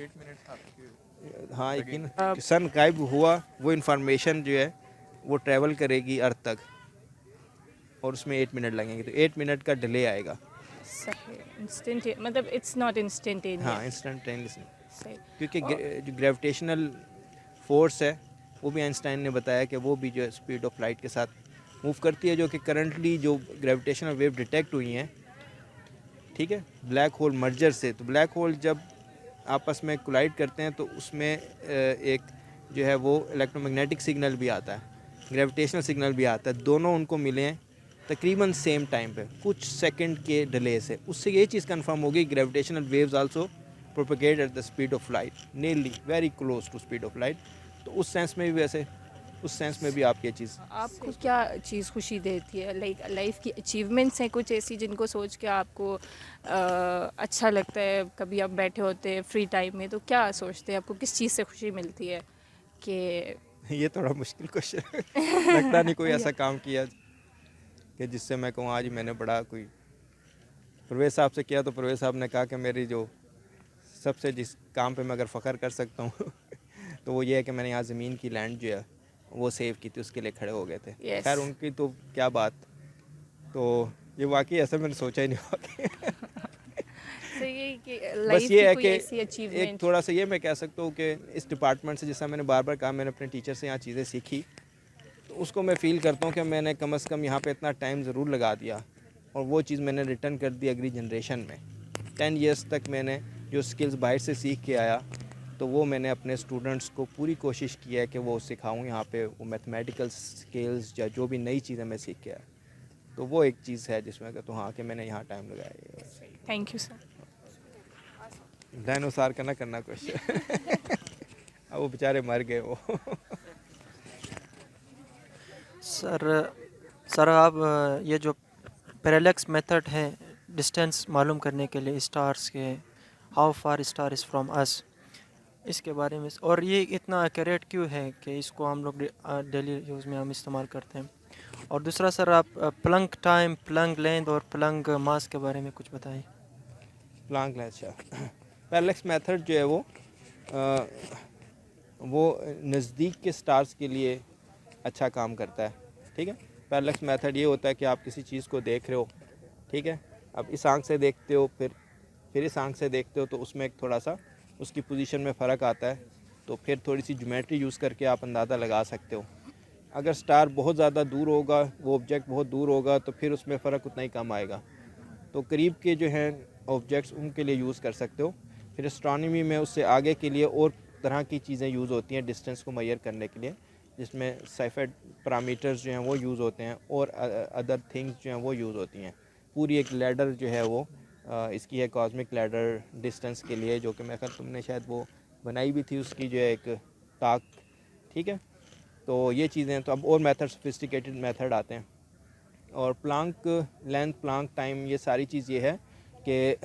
8 मिनट आपके हाँ, यकीन सन गायब हुआ वो इन्फॉर्मेशन जो है वो ट्रैवल करेगी अर्थ तक और उसमें 8 मिनट लगेंगे, तो 8 मिनट का डिले आएगा। Instantaneous, मतलब it's not instantaneous. हाँ, इंस्टेंटेनियस, सही। क्योंकि जो ग्रेविटेशनल फोर्स है वो भी आइंस्टाइन ने बताया कि वो भी जो है स्पीड ऑफ लाइट के साथ मूव करती है, जो कि करंटली जो ग्रेविटेशनल वेव डिटेक्ट हुई हैं, ठीक है, ब्लैक होल मर्जर से। तो ब्लैक होल जब आपस में कोलाइड करते हैं तो उसमें एक जो है वो इलेक्ट्रोमैग्नेटिक सिग्नल भी आता है, ग्रेविटेशनल सिग्नल भी आता है, दोनों उनको मिले हैं तकरीबन सेम टाइम पे, कुछ सेकंड के डिले से। उससे ये चीज़ कंफर्म होगी gravitational waves also propagate at the speed of light, nearly very close to speed of light. तो उस सेंस में भी वैसे, उस सेंस में भी आप ये चीज़। आपको क्या चीज़ खुशी देती है? लाइक लाइफ की अचीवमेंट्स हैं कुछ ऐसी जिनको सोच के आपको अच्छा लगता है? कभी आप बैठे होते हैं फ्री टाइम में तो क्या सोचते हैं, आपको किस चीज़ से खुशी मिलती है? कि ये थोड़ा मुश्किल क्वेश्चन लगता नहीं कोई ऐसा काम किया कि जिससे मैं कहूँ आज मैंने बड़ा कोई परवेज़ साहब से किया, तो परवेज़ साहब ने कहा कि मेरी जो सबसे जिस काम पे मैं अगर फ़ख्र कर सकता हूँ तो वो ये है कि मैंने यहाँ ज़मीन की लैंड जो है वो सेव की थी, उसके लिए खड़े हो गए थे। Yes. खैर उनकी तो क्या बात, तो ये वाकई ऐसा मैंने सोचा ही नहीं वाकई। So ये कि बस लाइफ ये की है कोई कि ऐसी एक अचीवमेंट। थोड़ा सा ये मैं कह सकता हूँ कि इस डिपार्टमेंट से, जैसा मैंने बार बार कहा, मैंने अपने टीचर से यहाँ चीज़ें सीखी, तो उसको मैं फ़ील करता हूँ कि मैंने कम से कम यहाँ पे इतना टाइम ज़रूर लगा दिया और वो चीज़ मैंने रिटर्न कर दी अगली जनरेशन में। 10 इयर्स तक मैंने जो स्किल्स बाहर से सीख के आया, तो वो मैंने अपने स्टूडेंट्स को पूरी कोशिश की है कि वो सिखाऊँ यहाँ पे, वो मैथमेटिकल स्किल्स या जो भी नई चीज़ें मैं सीख के आया। तो वो एक चीज़ है जिसमें कहता हूँ हाँ कि मैंने यहाँ टाइम लगाया है। Thank you sir. डायनोसार का ना करना क्वेश्चन अब वो बेचारे मर गए वो। सर आप ये जो पैरेलैक्स मेथड है डिस्टेंस मालूम करने के लिए स्टार्स के, how far star is from us, इसके बारे में, और ये इतना एक्यूरेट क्यों है कि इसको हम लोग डेली यूज़ में हम इस्तेमाल करते हैं। और दूसरा सर आप प्लंक टाइम, प्लंक लेंथ और प्लंक मास के बारे में कुछ बताइए। प्लांक अच्छा पैरेलैक्स मेथड जो है वो नज़दीक के स्टार्स के लिए अच्छा काम करता है। ठीक है, पैरेलैक्स मेथड ये होता है कि आप किसी चीज़ को देख रहे हो, ठीक है, अब इस आंख से देखते हो, फिर इस आंख से देखते हो, तो उसमें एक थोड़ा सा उसकी पोजीशन में फ़र्क आता है, तो फिर थोड़ी सी ज्योमेट्री यूज़ करके आप अंदाज़ा लगा सकते हो। अगर स्टार बहुत ज़्यादा दूर होगा, वो ऑब्जेक्ट बहुत दूर होगा, तो फिर उसमें फ़र्क उतना ही कम आएगा। तो करीब के जो हैं ऑब्जेक्ट्स उनके लिए यूज़ कर सकते हो। फिर एस्ट्रोनॉमी में उससे आगे के लिए और तरह की चीज़ें यूज़ होती हैं डिस्टेंस को मेजर करने के लिए, जिसमें साइफेड पैरामीटर्स जो हैं वो यूज़ होते हैं और अदर थिंग्स जो हैं वो यूज़ होती हैं। पूरी एक लैडर जो है वो इसकी है, कॉस्मिक लैडर डिस्टेंस के लिए, जो कि मैं ख्याल तुमने शायद वो बनाई भी थी, उसकी जो है एक टाक। ठीक है, तो ये चीज़ें, तो अब और मेथड, सोफिस्टिकेटेड मेथड आते हैं। और प्लांक लेंथ, प्लांक टाइम, ये सारी चीज़ ये है कि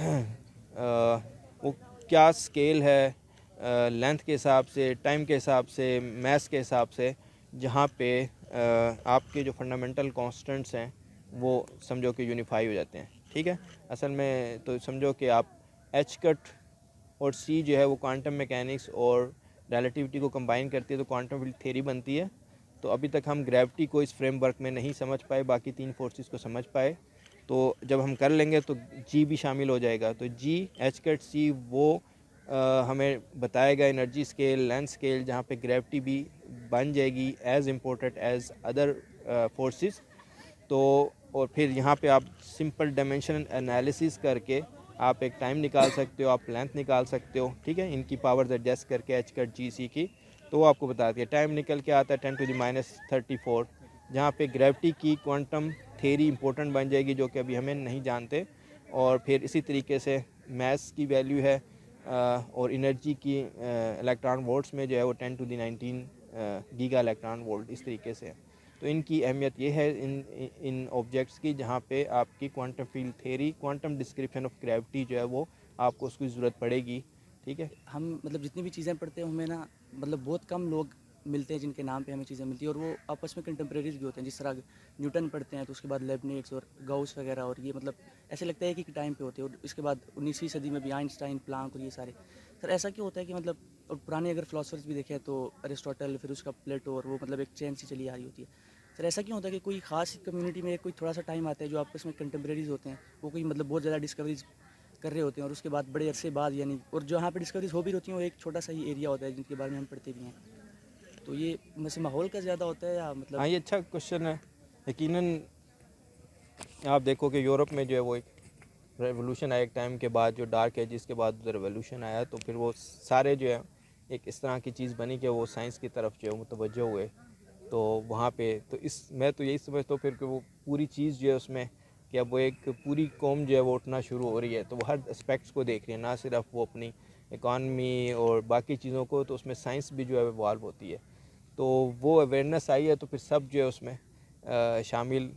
वो क्या स्केल है लेंथ के हिसाब से, टाइम के हिसाब से, मैथ्स के हिसाब से, जहाँ पे आपके जो फंडामेंटल कांस्टेंट्स हैं वो समझो कि यूनिफाई हो जाते हैं। ठीक है, असल में तो समझो कि आप एच कट और सी जो है वो क्वांटम मैकेनिक्स और रिलेटिविटी को कंबाइन करती है, तो क्वांटम फील्ड थ्योरी बनती है। तो अभी तक हम ग्रेविटी को इस फ्रेमवर्क में नहीं समझ पाए, बाकी तीन फोर्सेस को समझ पाए। तो जब हम कर लेंगे तो जी भी शामिल हो जाएगा। तो जी, एच कट, सी वो हमें बताएगा एनर्जी स्केल, लेंथ स्केल, जहाँ पे ग्रेविटी भी बन जाएगी as important as other forces. तो और फिर यहाँ पे आप सिंपल डायमेंशन एनालिसिस करके आप एक टाइम निकाल सकते हो, आप लेंथ निकाल सकते हो। ठीक है, इनकी पावर्स एडजस्ट करके एच कट, जी, सी की, तो वो आपको बताती है। टाइम निकल के आता है 10⁻34, जहाँ पे ग्रेविटी की क्वांटम थ्योरी इंपॉर्टेंट बन जाएगी, जो कि अभी हमें नहीं जानते। और फिर इसी तरीके से मैथ्स की वैल्यू है और एनर्जी की इलेक्ट्रॉन वोल्ट्स में जो है वो 10⁻19 गीगा इलेक्ट्रॉन वोल्ट, इस तरीके से। तो इनकी अहमियत ये है इन ऑब्जेक्ट्स की, जहाँ पे आपकी quantum field theory, quantum description of gravity जो है वो आपको उसकी ज़रूरत पड़ेगी। ठीक है, हम मतलब जितनी भी चीज़ें पढ़ते हैं हमें ना, मतलब बहुत कम लोग मिलते हैं जिनके नाम पे हमें चीज़ें मिलती हैं, और वो आपस में कंटेम्प्रेरीज भी होते हैं। जिस तरह न्यूटन पढ़ते हैं तो उसके बाद लेबनिट्ज़ और गाउस वगैरह, और ये मतलब ऐसे लगता है कि टाइम पे होते हैं। और इसके बाद 19वीं सदी में भी आइंस्टाइन, प्लांक और ये सारे। सर ऐसा क्यों होता है कि मतलब, और पुराने अगर फिलोसफर्स भी देखें तो अरिस्टोटल, फिर उसका प्लेटो, और वो मतलब एक चेन सी चली आ रही होती है। सर ऐसा क्यों होता है कि कोई खास कम्युनिटी में कोई थोड़ा सा टाइम आता है जो आपस में कंटेम्प्रेरीज होते हैं, वो कोई मतलब बहुत ज़्यादा डिस्कवरीज कर रहे होते हैं, और उसके बाद बड़े अरसे बाद, यानी, और जहाँ पे डिस्कवरीज हो भी होती हैं वो एक छोटा सा ही एरिया होता है जिनके बारे में हम पढ़ते भी हैं। तो ये वैसे माहौल का ज़्यादा होता है या मतलब? हाँ, ये अच्छा क्वेश्चन है। यकीनन आप देखो कि यूरोप में जो है वो एक रेवोल्यूशन आया एक टाइम के बाद, जो डार्क एजेस के बाद रेवोल्यूशन आया, तो फिर वो सारे जो है एक इस तरह की चीज़ बनी कि वो साइंस की तरफ जो है मुतवज्जो हुए। तो वहाँ पे तो मैं तो यही समझता हूँ फिर कि वो पूरी चीज़ जो है उसमें कि अब वो एक पूरी कौम जो है वो उठना शुरू हो रही है, तो वो हर एस्पेक्ट्स को देख रही है, ना सिर्फ वो अपनी इकॉनमी और बाकी चीज़ों को, तो उसमें साइंस भी जो है इवॉल्व होती है। तो वो अवेयरनेस आई है, तो फिर सब जो है उसमें शामिल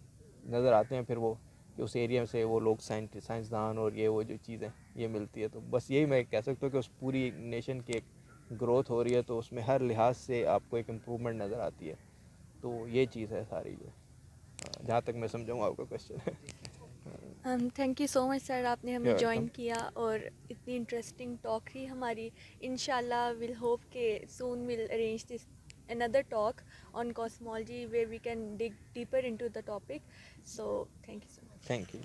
नज़र आते हैं। फिर वो कि उस एरिया से वो लोग साइंसदान और ये वो जो चीज़ें ये मिलती है। तो बस यही मैं कह सकता हूँ कि उस पूरी नेशन की एक ग्रोथ हो रही है, तो उसमें हर लिहाज से आपको एक इम्प्रूवमेंट नज़र आती है। तो ये चीज़ है सारी जो। जहाँ तक मैं समझाऊँ आपका question. Thank you so much sir, आपने हमें You're ज्वाइन welcome. किया और इतनी इंटरेस्टिंग टॉक रही हमारी। इंशाल्लाह विल होप के soon will arrange this another talk on cosmology where we can dig deeper into the topic. So thank you so much. Thank you.